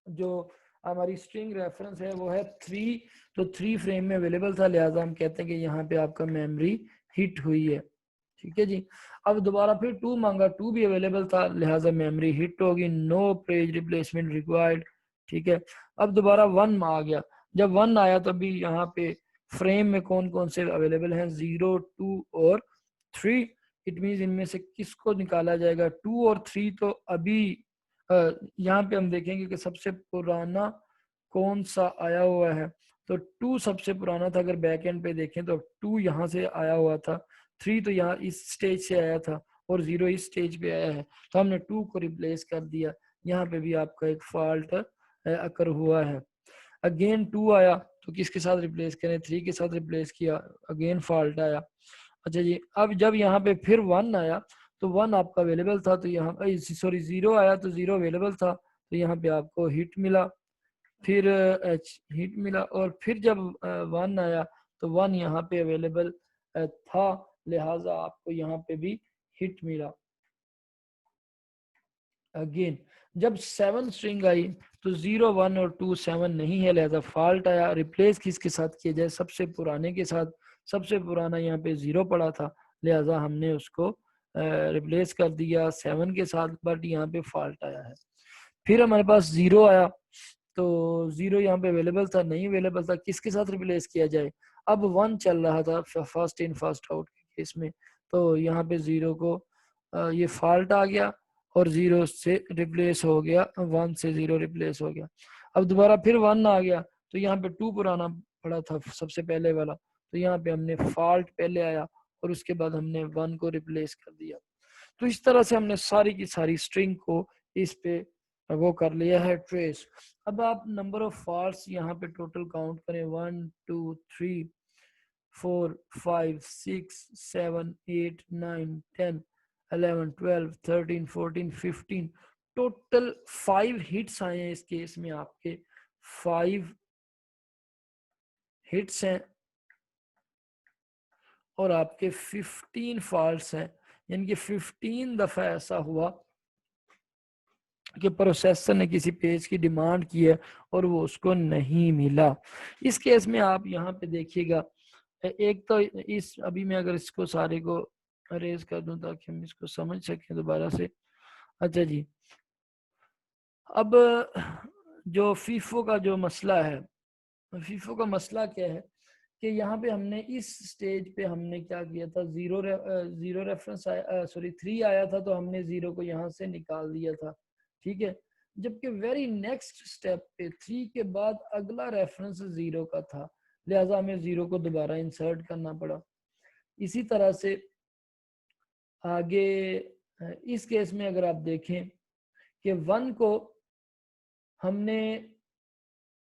जो हमारी स्ट्रिंग रेफरेंस है वो है 3, तो 3 फ्रेम में अवेलेबल था, लिहाजा हम कहते हैं कि यहाँ पे आपका मेमोरी हिट हुई है, ठीक है जी। अब दोबारा फिर 2 मांगा, 2 भी अवेलेबल था, लिहाजा मेमोरी हिट होगी, नो पेज रिप्लेसमेंट रिक्वायर्ड। ठीक है। अब दोबारा 1 आ गया, जब 1 आया तो अभी यहाँ पे फ्रेम में कौन कौन से अवेलेबल हैं, 0, 2 और 3। इट मीन इनमें से किसको निकाला जाएगा, 2 और 3 तो अभी यहाँ पे हम देखेंगे कि सबसे पुराना कौन सा आया हुआ है, तो 2 सबसे पुराना था। अगर बैक एंड पे देखें तो 2 यहाँ से आया हुआ था, 3 तो यहाँ इस स्टेज से आया था और 0 इस स्टेज पे आया है, तो हमने 2 को रिप्लेस कर दिया। यहाँ पे भी आपका एक फॉल्ट अकर हुआ है। अगेन 2 आया तो किसके साथ रिप्लेस करें, 3 के साथ रिप्लेस किया, अगेन फॉल्ट आया। अच्छा जी, अब जब यहाँ पे फिर 1 आया तो 1 आपका अवेलेबल था, तो यहाँ सॉरी 0 आया तो 0 अवेलेबल था, तो यहाँ पे आपको हिट मिला, फिर हिट मिला, और फिर जब 1 आया तो 1 यहाँ पे अवेलेबल था, लिहाजा आपको यहाँ पे भी हिट मिला। अगेन जब 7 स्ट्रिंग आई तो 0, 1 और 2 7 नहीं है, लिहाजा फॉल्ट आया। रिप्लेस किसके साथ किया जाए, सबसे पुराने के साथ। सबसे पुराना यहाँ पे 0 पड़ा था, लिहाजा हमने उसको रिप्लेस कर दिया 7 के साथ, बट यहाँ पे फॉल्ट आया है। फिर हमारे पास 0 आया तो 0 यहाँ पे अवेलेबल था, नहीं अवेलेबल था, किसके साथ रिप्लेस किया जाए। अब 1 चल रहा था फर्स्ट इन फर्स्ट आउट के केस में, तो यहाँ पे 0 को ये फॉल्ट आ गया और 0 से रिप्लेस हो गया, 1 से 0 रिप्लेस हो गया। अब दोबारा फिर 1 आ गया तो यहाँ पे 2 पुराना पड़ा था सबसे पहले वाला, तो यहाँ पे हमने फॉल्ट पहले आया और उसके बाद हमने 1 को रिप्लेस कर दिया। तो इस तरह से हमने सारी की सारी स्ट्रिंग को इस पे वो कर लिया है ट्रेस। अब आप नंबर ऑफ फॉल्ट्स यहाँ पे टोटल काउंट करें, 1 2 3 4 5 6 7 8 9 10 11 12 13 14 15, टोटल 5 हिट्स आए हैं इस केस में, आपके 5 हिट्स हैं और आपके 15 फॉल्ट्स हैं, यानी कि 15 दफा ऐसा हुआ कि प्रोसेसर ने किसी पेज की डिमांड की है और वो उसको नहीं मिला। इस केस में आप यहाँ पे देखिएगा, एक तो इस अभी मैं अगर इसको सारे को अरेज कर दूं ताकि हम इसको समझ सकें दोबारा से। अच्छा जी, अब जो फीफो का जो मसला है, फीफो का मसला क्या है कि यहाँ पे हमने इस स्टेज पे हमने क्या किया था, जीरो रेफरेंस आया, सॉरी 3 आया था, तो हमने 0 को यहाँ से निकाल दिया था। ठीक है, जबकि वेरी नेक्स्ट स्टेप पे 3 के बाद अगला रेफरेंस 0 का था, लिहाजा हमें 0 को दोबारा इंसर्ट करना पड़ा। इसी तरह से आगे इस केस में अगर आप देखें कि 1 को हमने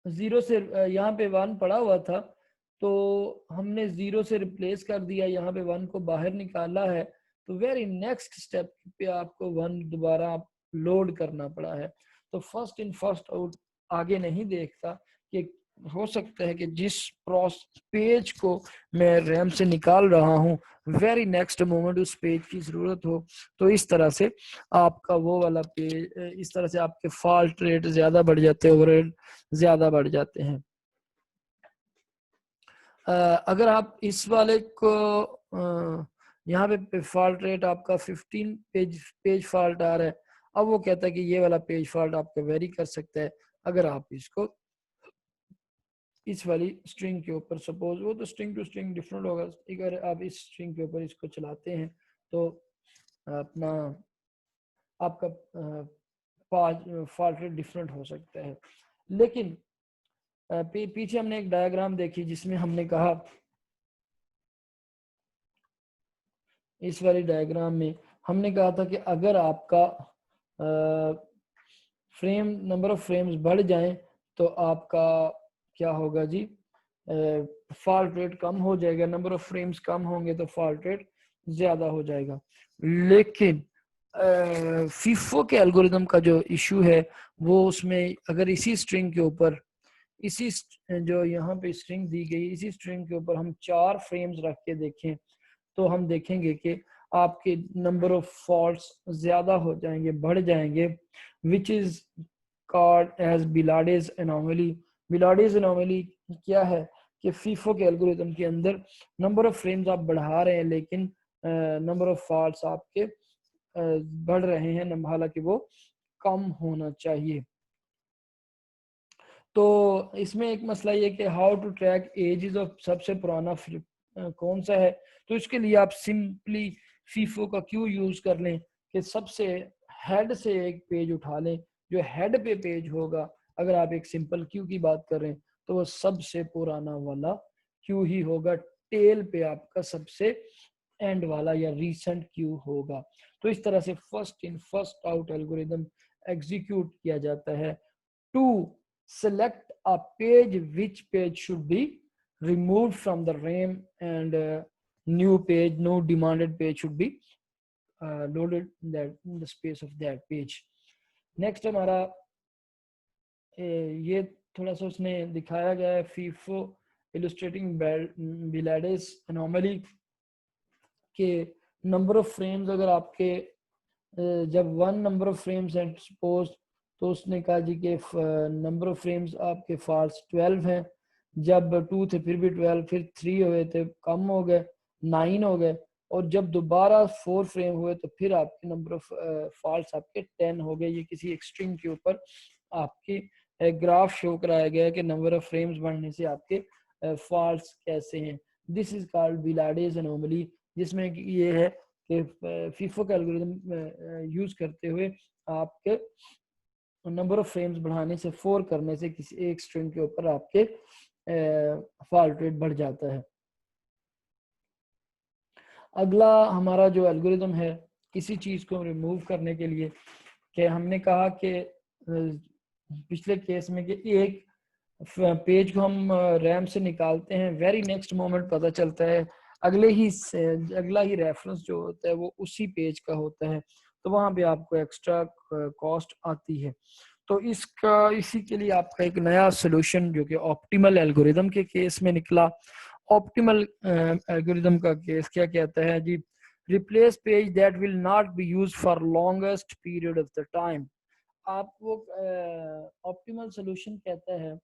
0 से यहाँ पे 1 पड़ा हुआ था, तो हमने 0 से रिप्लेस कर दिया, यहाँ पे 1 को बाहर निकाला है, तो वेरी नेक्स्ट स्टेप पे आपको 1 दोबारा लोड करना पड़ा है। तो फर्स्ट इन फर्स्ट आउट आगे नहीं देखता कि हो सकता है कि जिस पेज को मैं रैम से निकाल रहा हूँ वेरी नेक्स्ट मोमेंट उस पेज की जरूरत हो, तो इस तरह से आपका वो वाला पेज, इस तरह से आपके फॉल्ट रेट ज्यादा बढ़ जाते हैं, ओवरहेड ज्यादा बढ़ जाते हैं। अगर आप इस वाले को यहाँ पे फॉल्ट रेट आपका 15 पेज फॉल्ट आ रहा है, अब वो कहता है कि ये वाला पेज फॉल्ट आपका वेरी कर सकता है अगर आप इसको इस वाली स्ट्रिंग के ऊपर, सपोज वो तो स्ट्रिंग टू स्ट्रिंग डिफरेंट होगा, अगर आप इस स्ट्रिंग के ऊपर इसको चलाते हैं तो अपना आपका फॉल्ट रेट डिफरेंट हो सकता है। लेकिन पीछे हमने एक डायग्राम देखी जिसमें हमने कहा, इस वाली डायग्राम में हमने कहा था कि अगर आपका फ्रेम नंबर ऑफ फ्रेम्स बढ़ जाएं तो आपका क्या होगा जी, फॉल्ट रेट कम हो जाएगा, नंबर ऑफ फ्रेम्स कम होंगे तो फॉल्ट रेट ज्यादा हो जाएगा। लेकिन फीफो के एल्गोरिदम का जो इशू है वो उसमें अगर इसी स्ट्रिंग के ऊपर, इसी जो यहाँ पे स्ट्रिंग दी गई इसी स्ट्रिंग के ऊपर हम 4 फ्रेम्स रख के देखें तो हम देखेंगे कि आपके नंबर ऑफ फॉल्ट्स ज्यादा हो जाएंगे, बढ़ जाएंगे, which is called as Belady's anomaly. Belady's anomaly क्या है कि फीफो के एल्गोरिथम के अंदर नंबर ऑफ फ्रेम्स आप बढ़ा रहे हैं लेकिन नंबर ऑफ फॉल्ट्स आपके बढ़ रहे हैं, हालांकि वो कम होना चाहिए। तो इसमें एक मसला ये कि how to track ages of सबसे पुराना कौन सा है। तो इसके लिए आप सिंपली फीफो का क्यू यूज कर लें कि सबसे हेड से एक पेज उठा लें, जो हेड पे पेज होगा, अगर आप एक सिंपल क्यू की बात कर रहे हैं तो वो सबसे पुराना वाला क्यू ही होगा, टेल पे आपका सबसे एंड वाला या रीसेंट क्यू होगा। तो इस तरह से first in first out algorithm execute किया जाता है to select a page which page should be removed from the RAM and new demanded page should be loaded in the space of that page. Next हमारा ये थोड़ा सा उसने दिखाया गया है फीफो इलस्ट्रेटिंग बिलाडेस एनोमली के नंबर ऑफ फ्रेम्स। अगर आपके जब one number of frames and suppose, तो उसने कहा जी के नंबर ऑफ फ्रेम्स आपके फॉल्स 12 हैं, जब 2 थे फिर भी 12, फिर 3 हुए थे कम हो गए 9 हो गए, और जब दोबारा 4 फ्रेम हुए तो फिर आपके नंबर ऑफ फॉल्स आपके 10 हो गए। ये किसी एक्सट्रीम के ऊपर आपकी ग्राफ शो कराया गया है कि नंबर ऑफ फ्रेम्स बढ़ने से आपके फॉल्स कैसे हैं। दिस इज कॉल्ड बिलाडेस एनोमली, जिसमें ये है कि फीफो का एल्गोरिथम यूज करते हुए आपके नंबर ऑफ फ्रेम्स बढ़ाने से 4 करने से किसी एक स्ट्रिंग के ऊपर आपके फॉल्ट रेट बढ़ जाता है। अगला हमारा जो एल्गोरिथम है किसी चीज को रिमूव करने के लिए, कि हमने कहा कि पिछले केस में कि एक पेज को हम रैम से निकालते हैं, वेरी नेक्स्ट मोमेंट पता चलता है अगला ही रेफरेंस जो होता है वो उसी पेज का होता है, तो वहां पे आपको एक्स्ट्रा कॉस्ट आती है। तो इसी के लिए आपका एक नया सोल्यूशन जो कि ऑप्टिमल एल्गोरिदम के केस में निकला। ऑप्टिमल एल्गोरिदम का केस क्या कहता है जी, replace page that will not be use for longest period of the time. आप वो ऑप्टिमल सोल्यूशन कहता है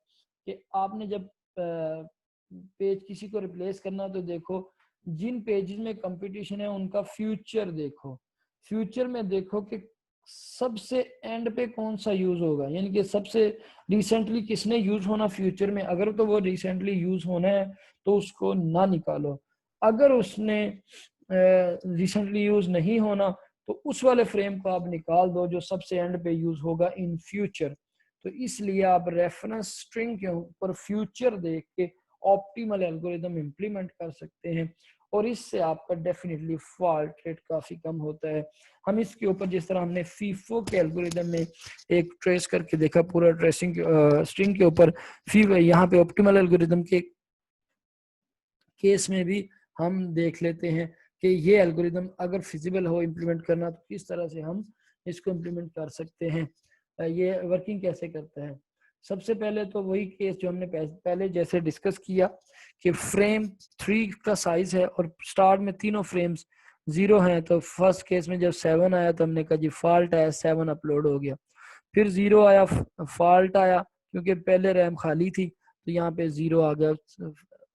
कि आपने जब पेज किसी को रिप्लेस करना तो देखो जिन पेजेस में कंपटीशन है उनका फ्यूचर देखो, फ्यूचर में देखो कि सबसे एंड पे कौन सा यूज होगा, यानी कि सबसे रिसेंटली किसने यूज होना फ्यूचर में। अगर तो वो रिसेंटली यूज होना है तो उसको ना निकालो, अगर उसने रिसेंटली यूज नहीं होना तो उस वाले फ्रेम को आप निकाल दो जो सबसे एंड पे यूज होगा इन फ्यूचर। तो इसलिए आप रेफरेंस स्ट्रिंग के ऊपर फ्यूचर देख के ऑप्टिमल एल्गोरिदम इंप्लीमेंट कर सकते हैं, और इससे आपका डेफिनेटली फॉल्ट रेट काफी कम होता है। हम इसके ऊपर जिस तरह हमने फीफो के एल्गोरिदम में एक ट्रेस करके देखा पूरा ट्रेसिंग स्ट्रिंग के ऊपर, फिर यहाँ पे ऑप्टिमल एल्गोरिदम के केस में भी हम देख लेते हैं कि ये एल्गोरिदम अगर फिजिबल हो इम्प्लीमेंट करना तो किस तरह से हम इसको इम्प्लीमेंट कर सकते हैं, ये वर्किंग कैसे करता है। सबसे पहले तो वही केस जो हमने पहले जैसे डिस्कस किया कि फ्रेम 3 का साइज है और स्टार्ट में तीनों फ्रेम्स 0 हैं, तो फर्स्ट केस में जब 7 आया तो हमने कहा जी फॉल्ट आया, 7 अपलोड हो गया। फिर 0 आया, फॉल्ट आया क्योंकि पहले रैम खाली थी तो यहाँ पे 0 आ गया,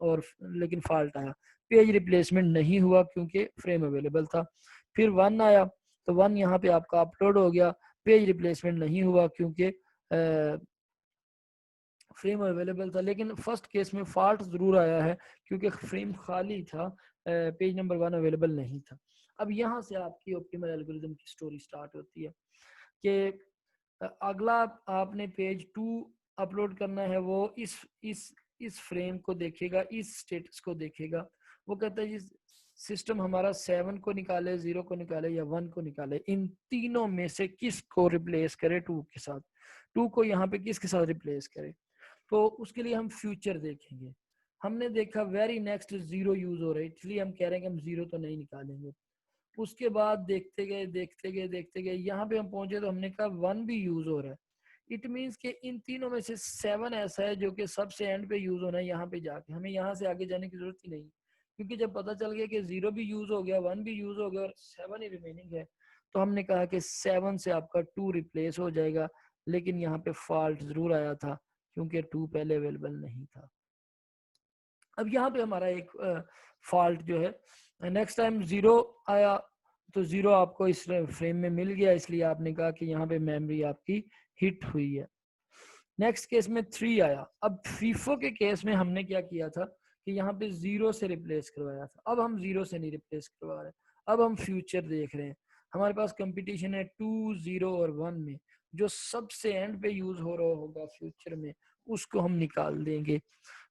और लेकिन फॉल्ट आया। पेज रिप्लेसमेंट नहीं हुआ क्योंकि फ्रेम अवेलेबल था। फिर 1 आया तो 1 यहाँ पे आपका अपलोड हो गया, पेज रिप्लेसमेंट नहीं हुआ क्योंकि फ्रेम अवेलेबल था। लेकिन फर्स्ट केस में फॉल्ट जरूर आया है क्योंकि फ्रेम खाली था, पेज नंबर 1 अवेलेबल नहीं था। अब यहाँ से आपकी ऑप्टिमल एल्गोरिथम की स्टोरी स्टार्ट होती है कि अगला आपने पेज 2 अपलोड करना है, वो इस फ्रेम को देखेगा, इस स्टेटस को देखेगा। वो कहता है जी सिस्टम हमारा 7 को निकाले, 0 को निकाले या 1 को निकाले, इन तीनों में से किस को रिप्लेस करे 2 के साथ, 2 को यहाँ पे किसके साथ रिप्लेस करे। तो उसके लिए हम फ्यूचर देखेंगे। हमने देखा वेरी नेक्स्ट 0 यूज हो रहा है, इसलिए हम कह रहे हैं कि हम 0 तो नहीं निकालेंगे। उसके बाद देखते गए यहाँ पे हम पहुंचे तो हमने कहा 1 भी यूज हो रहा है। इट मीन्स कि इन तीनों में से 7 ऐसा है जो कि सबसे एंड पे यूज होना है, यहाँ पे जाके हमें यहाँ से आगे जाने की जरूरत ही नहीं, क्योंकि जब पता चल गया कि 0 भी यूज हो गया, 1 भी यूज हो गया और 7 ही रिमेनिंग है, तो हमने कहा कि 7 से आपका 2 रिप्लेस हो जाएगा। लेकिन यहाँ पे फॉल्ट जरूर आया था क्योंकि 2 पहले अवेलेबल नहीं था। अब यहाँ पे हमारा एक फॉल्ट जो है, नेक्स्ट टाइम 0 आया तो 0 आपको इस फ्रेम में मिल गया, इसलिए आपने कहा कि यहाँ पे मेमोरी आपकी हिट हुई है। नेक्स्ट केस में 3 आया। अब फीफो के केस में हमने क्या किया था कि यहाँ पे 0 से रिप्लेस करवाया था। अब हम 0 से नहीं रिप्लेस करवा रहे, अब हम फ्यूचर देख रहे हैं। हमारे पास कंपटीशन है 2, 0 और 1 में, जो सबसे एंड पे यूज हो रहा होगा फ्यूचर में उसको हम निकाल देंगे।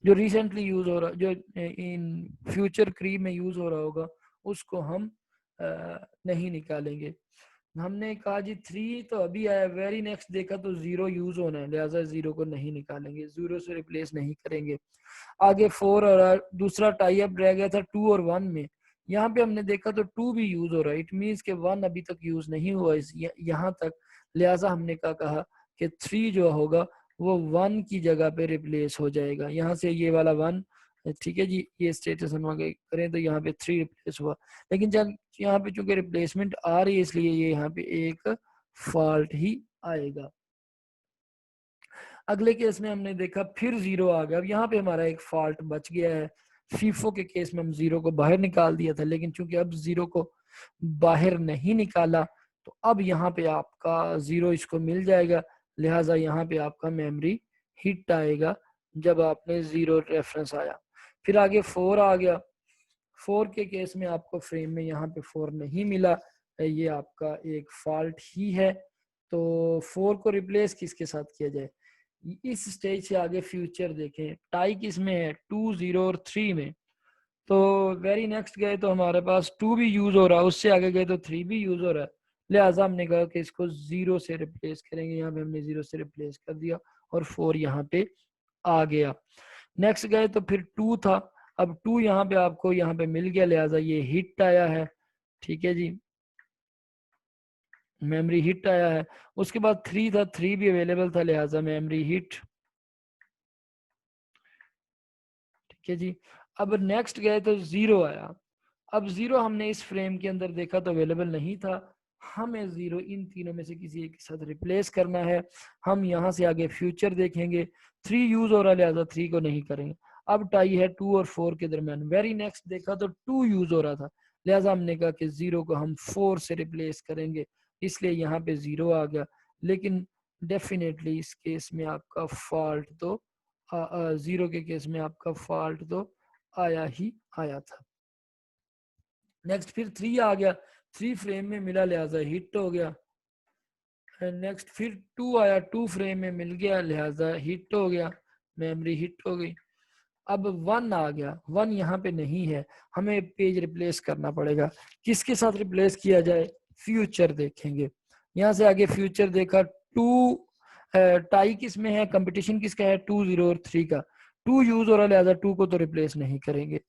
जो रिसेंटली यूज हो रहा, जो इन फ्यूचर क्री में यूज हो रहा होगा उसको हम नहीं निकालेंगे। हमने कहा जी 3 तो अभी आया, वेरी नेक्स्ट देखा तो 0 यूज होना है, लिहाजा 0 को नहीं निकालेंगे, 0 से रिप्लेस नहीं करेंगे। आगे 4 और दूसरा टाई अप रह गया था 2 और 1 में, यहाँ पे हमने देखा तो 2 भी यूज हो रहा है, इट मीन्स के 1 अभी तक यूज नहीं हुआ इस यहाँ तक, लिहाजा हमने कहा कि 3 जो होगा वो 1 की जगह पे रिप्लेस हो जाएगा। यहाँ से ये वाला 1, ठीक है जी, ये स्टेटस हम आगे करें तो यहाँ पे 3 रिप्लेस हुआ, लेकिन जब यहाँ पे चूंकि रिप्लेसमेंट आ रही है इसलिए ये यहाँ पे एक फॉल्ट ही आएगा। अगले केस में हमने देखा फिर 0 आ गया, अब यहाँ पे हमारा एक फॉल्ट बच गया है। फीफो के केस में हम 0 को बाहर निकाल दिया था, लेकिन चूंकि अब 0 को बाहर नहीं निकाला तो अब यहाँ पे आपका 0 इसको मिल जाएगा, लिहाजा यहाँ पे आपका मेमोरी हिट आएगा जब आपने 0 रेफरेंस आया। फिर आगे 4 आ गया, 4 के केस में आपको फ्रेम में यहाँ पे 4 नहीं मिला, ये आपका एक फॉल्ट ही है। तो 4 को रिप्लेस किसके साथ किया जाए, इस स्टेज से आगे फ्यूचर देखें, टाई किस में है 2, 0 और 3 में। तो वेरी नेक्स्ट गए तो हमारे पास 2 भी यूज हो रहा है, उससे आगे गए तो 3 भी यूज हो रहा है, लिहाजा हमने कहा कि इसको 0 से रिप्लेस करेंगे। यहाँ पे हमने 0 से रिप्लेस कर दिया और 4 यहाँ पे आ गया। नेक्स्ट गए तो फिर 2 था, अब 2 यहाँ पे आपको यहाँ पे मिल गया, लिहाजा ये हिट आया है, ठीक है जी, मेमोरी हिट आया है। उसके बाद 3 था, 3 भी अवेलेबल था, लिहाजा मेमोरी हिट, ठीक है जी। अब नेक्स्ट गए तो 0 आया, अब 0 हमने इस फ्रेम के अंदर देखा तो अवेलेबल नहीं था, हमें 0 इन तीनों में से किसी एक के साथ रिप्लेस करना है। हम यहाँ से आगे फ्यूचर देखेंगे, 3 यूज हो रहा है लिहाजा 3 को नहीं करेंगे। अब टाई है 2 और 4 के दरमियान, वेरी नेक्स्ट देखा तो 2 यूज हो रहा था, लिहाजा हमने कहा कि 0 को हम 4 से रिप्लेस करेंगे, इसलिए यहाँ पे 0 आ गया। लेकिन डेफिनेटली इस केस में आपका फॉल्ट तो 0 के केस में आपका फॉल्ट तो आया ही आया था। नेक्स्ट फिर 3 आ गया, 3 फ्रेम में मिला, लिहाजा हिट हो गया। नेक्स्ट फिर 2 आया, 2 फ्रेम में मिल गया, लिहाजा हिट हो गया, मेमोरी हिट हो गई। अब 1 आ गया, 1 यहाँ पे नहीं है, हमें पेज रिप्लेस करना पड़ेगा। किसके साथ रिप्लेस किया जाए, फ्यूचर देखेंगे। यहाँ से आगे फ्यूचर देखा, 2 टाई किस में है, कंपटीशन किसका है 2, 0 और 3 का, 2 यूज हो रहा है लिहाजा 2 को तो रिप्लेस नहीं करेंगे।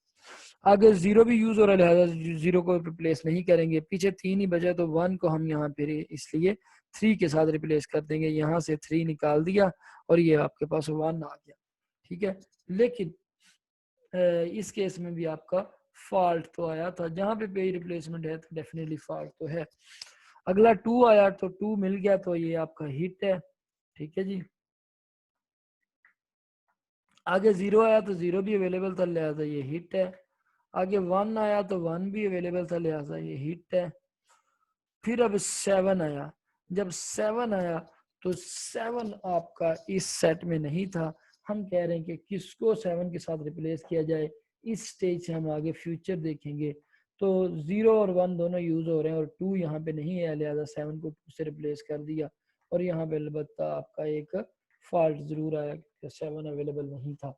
आगे 0 भी यूज हो रहा है लिहाजा 0 को रिप्लेस नहीं करेंगे, पीछे 3 ही बचा तो 1 को हम यहाँ पे इसलिए 3 के साथ रिप्लेस कर देंगे। यहाँ से 3 निकाल दिया और ये आपके पास 1 आ गया, ठीक है। लेकिन इस केस में भी आपका फॉल्ट तो आया था, जहां पे पेज रिप्लेसमेंट है तो डेफिनेटली फॉल्ट तो है। अगला 2 आया तो 2 मिल गया तो ये आपका हिट है, ठीक है जी। आगे 0 आया तो 0 भी अवेलेबल था, लिहाजा ये हिट है। आगे 1 आया तो 1 भी अवेलेबल था, लिहाजा ये हिट है। फिर अब 7 आया, जब 7 आया तो 7 आपका इस सेट में नहीं था, हम कह रहे हैं कि किसको 7 के साथ रिप्लेस किया जाए। इस स्टेज से हम आगे फ्यूचर देखेंगे तो 0 और 1 दोनों यूज हो रहे हैं और 2 यहाँ पे नहीं है, लिहाजा 7 को 2 से रिप्लेस कर दिया। और यहाँ पे अलबत्ता आपका एक फॉल्ट जरूर आया क्योंकि 7 अवेलेबल नहीं था।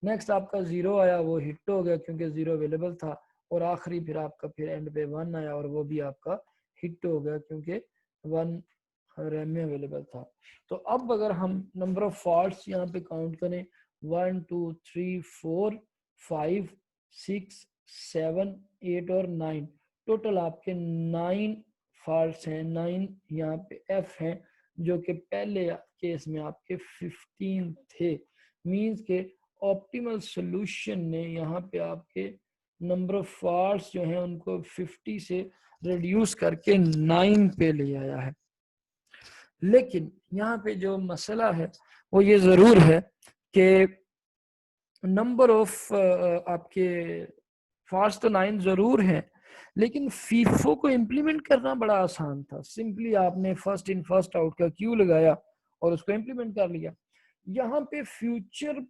नेक्स्ट आपका 0 आया, वो हिट हो गया क्योंकि 0 अवेलेबल था। और आखिरी फिर आपका फिर एंड पे 1 आया और वो भी आपका हिट हो गया क्योंकि 1 रैम में अवेलेबल था। तो अब अगर हम नंबर ऑफ फॉल्ट्स यहाँ पे काउंट करें, 1 2 3 4 5 6 7 8 और 9, टोटल आपके 9 फॉल्ट्स हैं, 9 यहाँ पे एफ हैं, जो कि पहले केस में आपके 15 थे। मींस के ऑप्टिमल सॉल्यूशन ने यहाँ पे आपके नंबर ऑफ फॉल्ट्स जो हैं उनको 50 से रिड्यूस करके 9 पे ले आया है। लेकिन यहाँ पे जो मसला है वो ये जरूर है कि नंबर ऑफ आपके फास्ट तो 9 जरूर है, लेकिन फीफो को इम्प्लीमेंट करना बड़ा आसान था। सिंपली आपने फर्स्ट इन फर्स्ट आउट का क्यू लगाया और उसको इम्प्लीमेंट कर लिया। यहाँ पे फ्यूचर,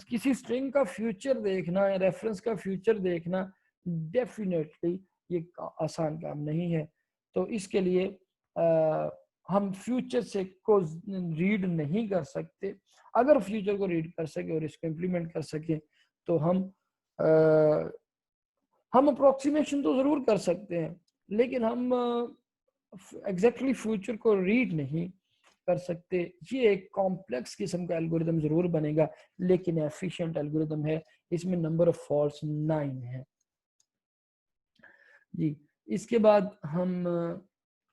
किसी स्ट्रिंग का फ्यूचर देखना या रेफरेंस का फ्यूचर देखना डेफिनेटली ये आसान काम नहीं है। तो इसके लिए हम फ्यूचर से को रीड नहीं कर सकते। अगर फ्यूचर को रीड कर सके और इसको इम्प्लीमेंट कर सके तो हम अप्रोक्सीमेशन तो जरूर कर सकते हैं, लेकिन हम एग्जैक्टली फ्यूचर को रीड नहीं कर सकते। ये एक कॉम्प्लेक्स किस्म का एल्गोरिदम जरूर बनेगा, लेकिन एफिशिएंट एल्गोरिदम है। इसमें नंबर ऑफ फॉल्ट्स 9 है जी। इसके बाद हम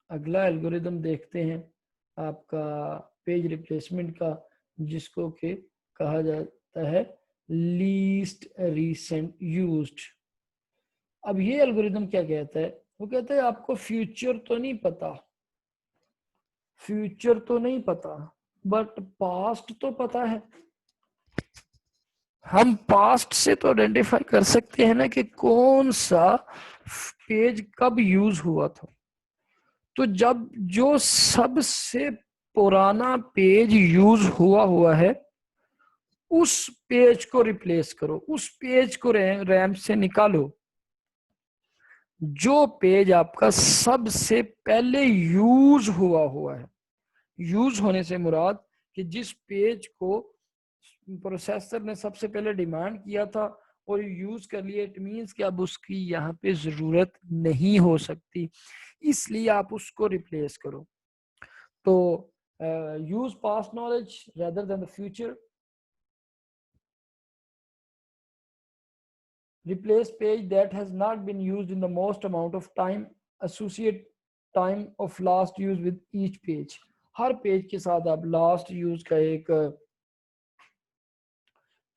अगला एल्गोरिदम देखते हैं आपका पेज रिप्लेसमेंट का, जिसको के कहा जाता है लीस्ट रीसेंट यूज्ड। अब ये एल्गोरिदम क्या कहता है? वो कहता है आपको फ्यूचर तो नहीं पता, फ्यूचर तो नहीं पता, बट पास्ट तो पता है। हम पास्ट से तो आइडेंटिफाई कर सकते हैं ना कि कौन सा पेज कब यूज हुआ था। तो जब जो सबसे पुराना पेज यूज हुआ है, उस पेज को रिप्लेस करो, उस पेज को रैम से निकालो। जो पेज आपका सबसे पहले यूज हुआ है, यूज होने से मुराद कि जिस पेज को प्रोसेसर ने सबसे पहले डिमांड किया था और यूज कर लिया, इट मींस कि अब उसकी यहाँ पे जरूरत नहीं हो सकती, इसलिए आप उसको रिप्लेस करो। तो use past knowledge rather than the future, replace page that has not been used in the most amount of time, associate time of last use with each page। Her page के साथ आप लास्ट यूज का एक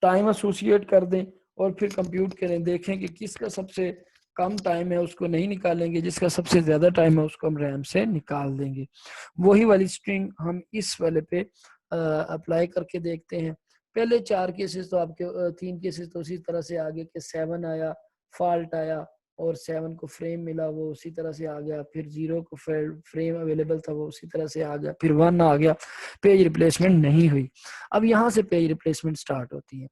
टाइम एसोसिएट कर दें और फिर कंप्यूट करें, देखें कि किसका सबसे कम टाइम है उसको नहीं निकालेंगे, जिसका सबसे ज्यादा टाइम है उसको हम रैम से निकाल देंगे। वही वाली स्ट्रिंग हम इस वाले पे अप्लाई करके देखते हैं। पहले 4 केसेस तो आपके 3 केसेस तो उसी तरह से आगे के 7 आया, फॉल्ट आया और 7 को फ्रेम मिला वो उसी तरह से आ गया, फिर 0 को फ्रेम अवेलेबल था वो उसी तरह से आ गया, फिर 1 आ गया, पेज रिप्लेसमेंट नहीं हुई। अब यहाँ से पेज रिप्लेसमेंट स्टार्ट होती है।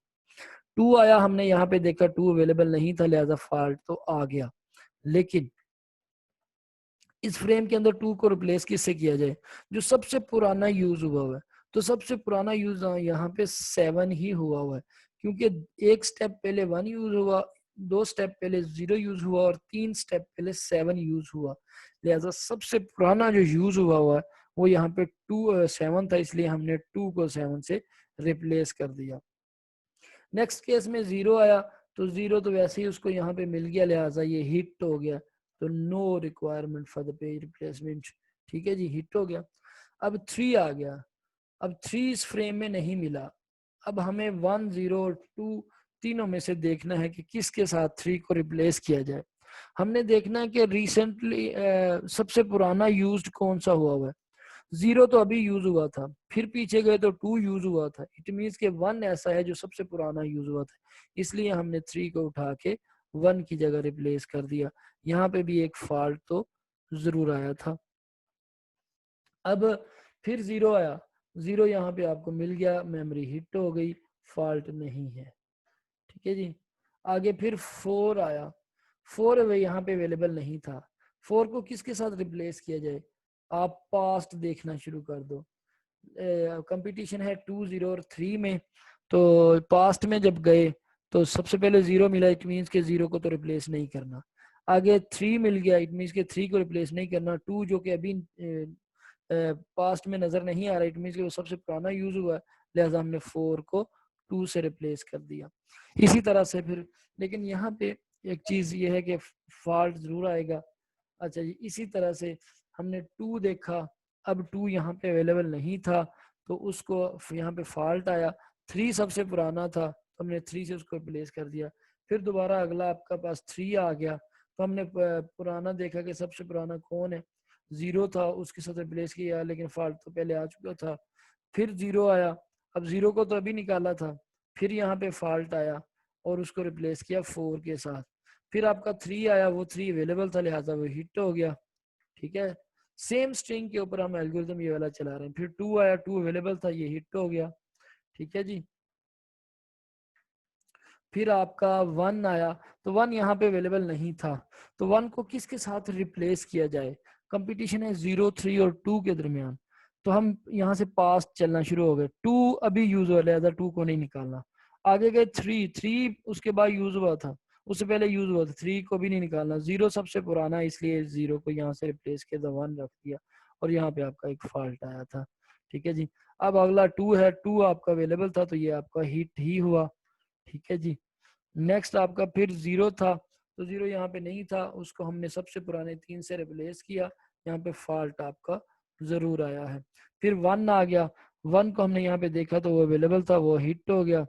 2 आया, हमने यहाँ पे देखा 2 अवेलेबल नहीं था, लिहाजा फॉल्ट तो आ गया। लेकिन इस फ्रेम के अंदर 2 को रिप्लेस किससे किया जाए? जो सबसे पुराना यूज हुआ है। तो सबसे पुराना यूज यहाँ पे 7 ही हुआ है, क्योंकि एक स्टेप पहले 1 यूज हुआ, 2 स्टेप पहले 0 यूज हुआ और 3 स्टेप पहले 7 यूज हुआ। लिहाजा सबसे पुराना जो यूज हुआ है वो यहाँ पे 7 था, इसलिए हमने 2 को 7 से रिप्लेस कर दिया। नेक्स्ट केस में 0 आया, तो 0 तो वैसे ही उसको यहाँ पे मिल गया, लिहाजा ये हिट हो गया, तो no requirement for the page replacement. ठीक है जी, हिट हो गया। अब 3 आ गया, अब 3 इस फ्रेम में नहीं मिला। अब हमें 1, 0 और 2 तीनों में से देखना है कि किसके साथ 3 को रिप्लेस किया जाए। हमने देखना है कि रिसेंटली सबसे पुराना यूज्ड कौन सा हुआ है। 0 तो अभी यूज हुआ था, फिर पीछे गए तो 2 यूज हुआ था, इट मीन्स के 1 ऐसा है जो सबसे पुराना यूज हुआ था, इसलिए हमने 3 को उठा के 1 की जगह रिप्लेस कर दिया। यहाँ पे भी एक फॉल्ट तो जरूर आया था। अब फिर 0 आया, 0 यहाँ पे आपको मिल गया, मेमोरी हिट हो गई, फॉल्ट नहीं है। ठीक है जी। आगे फिर 4 आया, 4 यहाँ पे अवेलेबल नहीं था, 4 को किसके साथ रिप्लेस किया जाए? आप पास्ट देखना शुरू कर दो। कंपटीशन है 2, 0 और 3 में, तो पास्ट में जब गए तो सबसे पहले 0 मिला, इट मीन्स के 0 को तो रिप्लेस नहीं करना। आगे 3 मिल गया, इट मीन्स के 3 को रिप्लेस नहीं करना। 2 जो कि अभी पास्ट में नजर नहीं आ रहा, इट मीन्स के वो सबसे पुराना यूज हुआ है, लिहाजा हमने 4 को 2 से रिप्लेस कर दिया। इसी तरह से फिर, लेकिन यहाँ पे एक चीज ये है कि फॉल्ट जरूर आएगा। अच्छा जी, इसी तरह से हमने 2 देखा, अब 2 यहाँ पे अवेलेबल नहीं था, तो उसको यहाँ पे फॉल्ट आया। 3 सबसे पुराना था, तो हमने 3 से उसको रिप्लेस कर दिया। फिर दोबारा अगला आपका पास 3 आ गया, तो हमने पुराना देखा कि सबसे पुराना कौन है, 0 था, उसके साथ रिप्लेस किया, लेकिन फॉल्ट तो पहले आ चुका था। फिर 0 आया, अब 0 को तो अभी निकाला था, फिर यहाँ पे फॉल्ट आया और उसको रिप्लेस किया 4 के साथ। फिर आपका 3 आया, वो 3 अवेलेबल था लिहाजा वो हिट हो गया। ठीक है, सेम स्ट्रिंग के ऊपर हम एल्गोरिथम ये वाला चला रहे हैं। फिर 2 आया, 2 अवेलेबल था, ये हिट हो गया। ठीक है जी। फिर आपका 1 आया, तो 1 यहाँ पे अवेलेबल नहीं था, तो 1 को किसके साथ रिप्लेस किया जाए? कंपटीशन है 0, 3 और 2 के दरमियान, तो हम यहाँ से पास चलना शुरू हो गए। 2 अभी यूज हो रहा था, 2 को नहीं निकालना। आगे गए 3, 3 उसके बाद यूज हुआ था, उससे पहले यूज हुआ था, 3 को भी नहीं निकालना। 0 सबसे पुराना, इसलिए 0 को यहाँ से रिप्लेस किया, 1 रख दिया, और यहाँ पे आपका एक फॉल्ट आया था। ठीक है जी। अब अगला 2 है, 2 आपका अवेलेबल था, तो ये आपका हिट ही हुआ। ठीक है जी। नेक्स्ट आपका फिर 0 था, तो 0 यहाँ पे नहीं था, उसको हमने सबसे पुराने 3 से रिप्लेस किया, यहाँ पे फॉल्ट आपका जरूर आया है। फिर 1 आ गया, 1 को हमने यहाँ पे देखा तो वो अवेलेबल था, वो हिट हो गया।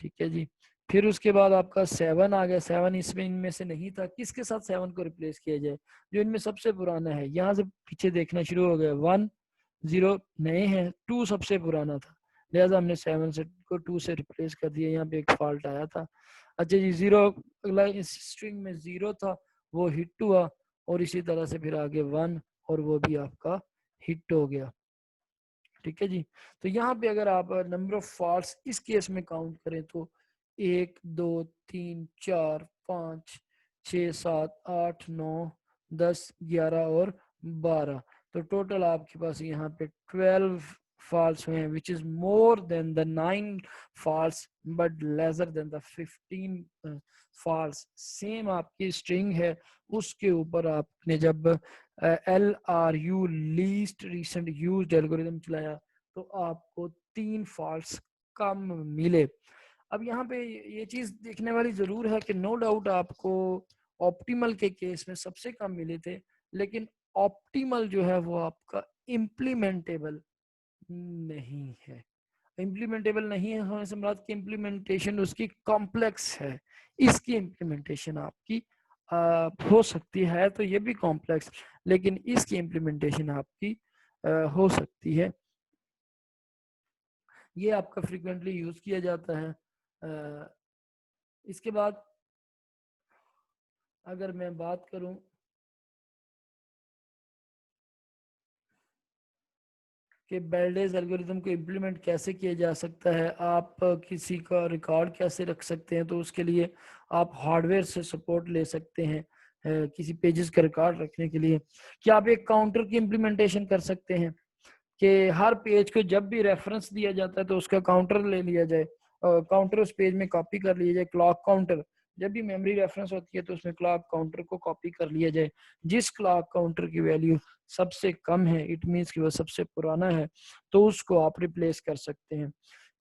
ठीक है जी। फिर उसके बाद आपका 7 आ गया, 7 इसमें इनमें से नहीं था, किसके साथ 7 को रिप्लेस किया जाए? जो इनमें सबसे पुराना है, यहाँ से पीछे देखना शुरू हो गया। 1, 0 नए हैं, 2 सबसे पुराना था, लिहाजा हमने 7 से को 2 से रिप्लेस कर दिया, यहाँ पे एक फॉल्ट आया था। अच्छा जी, 0 अगला इस स्ट्रिंग में 0 था, वो हिट हुआ, और इसी तरह से फिर आगे 1, और वो भी आपका हिट हो गया। ठीक है जी। तो यहाँ पे अगर आप नंबर ऑफ फॉल्ट्स इस केस में काउंट करें तो 1, 2, 3, 4, 5, 6, 7, 8, 9, 10, 11 और 12, तो टोटल आपके पास यहाँ पे 12 फॉल्ट्स हुए हैं, which is more than the 9 faults but lesser than the 15 faults. Same आपकी स्ट्रिंग है, उसके ऊपर आपने जब LRU least recent used algorithm चलाया तो आपको 3 फॉल्ट्स कम मिले। अब यहाँ पे ये चीज देखने वाली जरूर है कि नो डाउट आपको ऑप्टिमल के केस में सबसे कम मिले थे, लेकिन ऑप्टिमल जो है वो आपका इम्प्लीमेंटेबल नहीं है। इम्प्लीमेंटेबल नहीं है होने से मुराद की इम्प्लीमेंटेशन उसकी कॉम्प्लेक्स है। इसकी इम्प्लीमेंटेशन आपकी हो सकती है, तो ये भी कॉम्प्लेक्स, लेकिन इसकी इम्प्लीमेंटेशन आपकी हो सकती है। ये आपका फ्रीक्वेंटली यूज किया जाता है। इसके बाद अगर मैं बात करूं कि बेल्डेज एल्गोरिथम को इम्प्लीमेंट कैसे किया जा सकता है, आप किसी का रिकॉर्ड कैसे रख सकते हैं, तो उसके लिए आप हार्डवेयर से सपोर्ट ले सकते हैं। किसी पेजेस का रिकॉर्ड रखने के लिए क्या आप एक काउंटर की इम्प्लीमेंटेशन कर सकते हैं कि हर पेज को जब भी रेफरेंस दिया जाता है तो उसका काउंटर ले लिया जाए, काउंटर उस पेज में कॉपी कर लिया जाए, क्लॉक काउंटर। जब भी मेमोरी रेफरेंस होती है तो उसमें क्लॉक काउंटर को कॉपी कर लिया जाए, जिस क्लॉक काउंटर की वैल्यू सबसे कम है, इट मीन्स कि वह सबसे पुराना है, तो उसको आप रिप्लेस कर सकते हैं।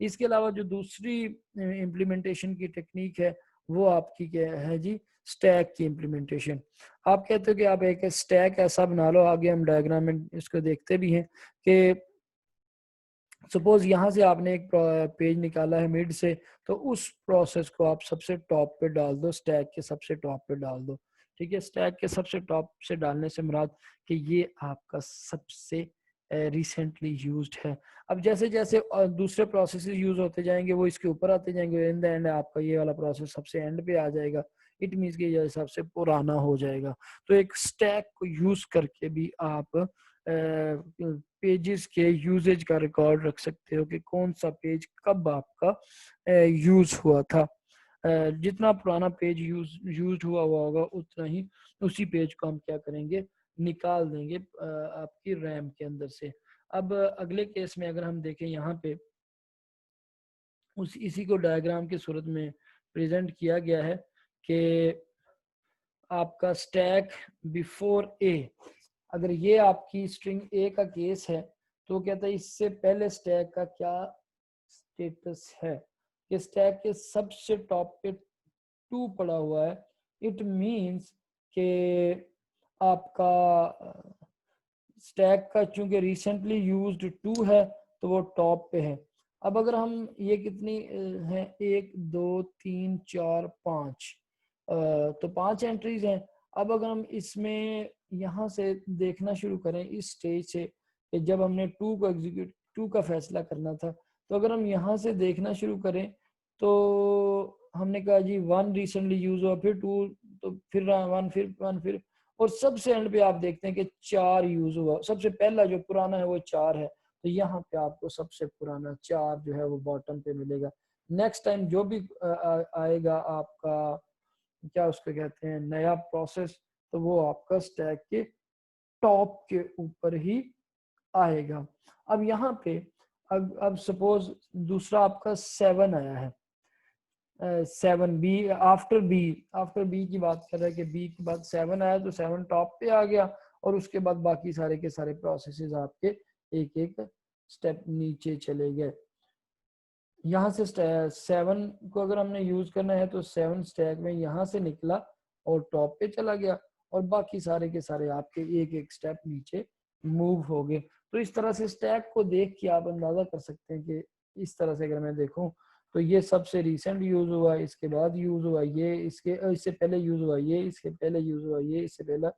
इसके अलावा जो दूसरी इम्प्लीमेंटेशन की टेक्निक है वो आपकी क्या है जी? स्टैक की इम्प्लीमेंटेशन। आप कहते हो कि आप एक स्टैक ऐसा बना लो, आगे हम डायग्राम में इसको देखते भी हैं कि सपोज यहाँ से आपने एक पेज निकाला है मिड से, तो उस प्रोसेस को आप सबसे टॉप पे डाल दो, स्टैक के सबसे टॉप पे डाल दो। ठीक है, स्टैक के सबसे टॉप से डालने से मुराद कि ये आपका सबसे रिसेंटली यूज्ड है। अब जैसे जैसे दूसरे प्रोसेस यूज होते जाएंगे वो इसके ऊपर आते जाएंगे, इन द एंड आपका ये वाला प्रोसेस सबसे एंड पे आ जाएगा, इट मीन्स कि ये सबसे पुराना हो जाएगा। तो एक स्टैक को यूज करके भी आप पेजेस के यूजेज का रिकॉर्ड रख सकते हो कि कौन सा पेज कब आपका यूज हुआ था। जितना पुराना पेज यूज हुआ होगा उतना ही उसी पेज को हम क्या करेंगे, निकाल देंगे आपकी रैम के अंदर से। अब अगले केस में अगर हम देखें यहाँ पे इसी को डायग्राम की सूरत में प्रेजेंट किया गया है कि आपका स्टैक बिफोर ए, अगर ये आपकी स्ट्रिंग ए का केस है तो कहता है इससे पहले स्टैक का क्या स्टेटस है, कि स्टैक के सबसे टॉप पे 2 पड़ा हुआ है, इट मींस कि आपका स्टैक का चूंकि रिसेंटली यूज्ड 2 है तो वो टॉप पे है। अब अगर हम ये कितनी है, 1, 2, 3, 4, 5, तो 5 एंट्रीज हैं। अब अगर हम इसमें यहाँ से देखना शुरू करें इस स्टेज से कि जब हमने 2 को एग्जीक्यूट 2 का फैसला करना था, तो अगर हम यहाँ से देखना शुरू करें तो हमने कहा जी 1 रिसेंटली यूज हुआ, फिर 2, तो फिर 1, फिर 1, फिर, और सबसे एंड पे आप देखते हैं कि 4 यूज हुआ। सबसे पहला जो पुराना है वो 4 है, तो यहाँ पे आपको सबसे पुराना 4 जो है वो बॉटम पे मिलेगा। नेक्स्ट टाइम जो भी आएगा आपका, क्या उसको कहते हैं, नया प्रोसेस, तो वो आपका स्टैक के टॉप के ऊपर ही आएगा। अब यहाँ पे अब सपोज दूसरा आपका 7 आया है, 7 बी, आफ्टर बी की बात कर रहे हैं कि बी के बाद 7 आया, तो 7 टॉप पे आ गया, और उसके बाद बाकी सारे के सारे प्रोसेसेस आपके एक एक स्टेप नीचे चले गए। यहाँ से 7 को अगर हमने यूज करना है तो 7 स्टैक में यहाँ से निकला और टॉप पे चला गया, और बाकी सारे के सारे आपके एक एक स्टेप नीचे मूव हो गए। तो इस तरह से स्टैक को देख के आप अंदाजा कर सकते हैं कि इस तरह से अगर मैं देखूं तो ये सबसे रिसेंट यूज हुआ, इसके बाद यूज हुआ ये, इससे पहले यूज हुआ ये, इसके पहले यूज हुआ ये, इससे पहले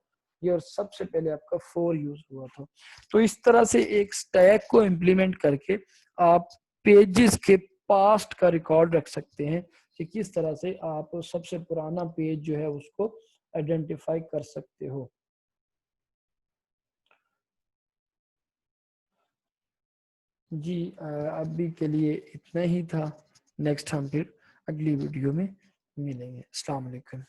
ये, और सबसे पहले आपका 4 यूज हुआ था। तो इस तरह से एक स्टैक को इम्प्लीमेंट करके आप पेजेस के पास्ट का रिकॉर्ड रख सकते हैं कि किस तरह से आप सबसे पुराना पेज जो है उसको आइडेंटिफाई कर सकते हो। जी अभी के लिए इतना ही था। नेक्स्ट हम फिर अगली वीडियो में मिलेंगे। अस्सलाम वालेकुम।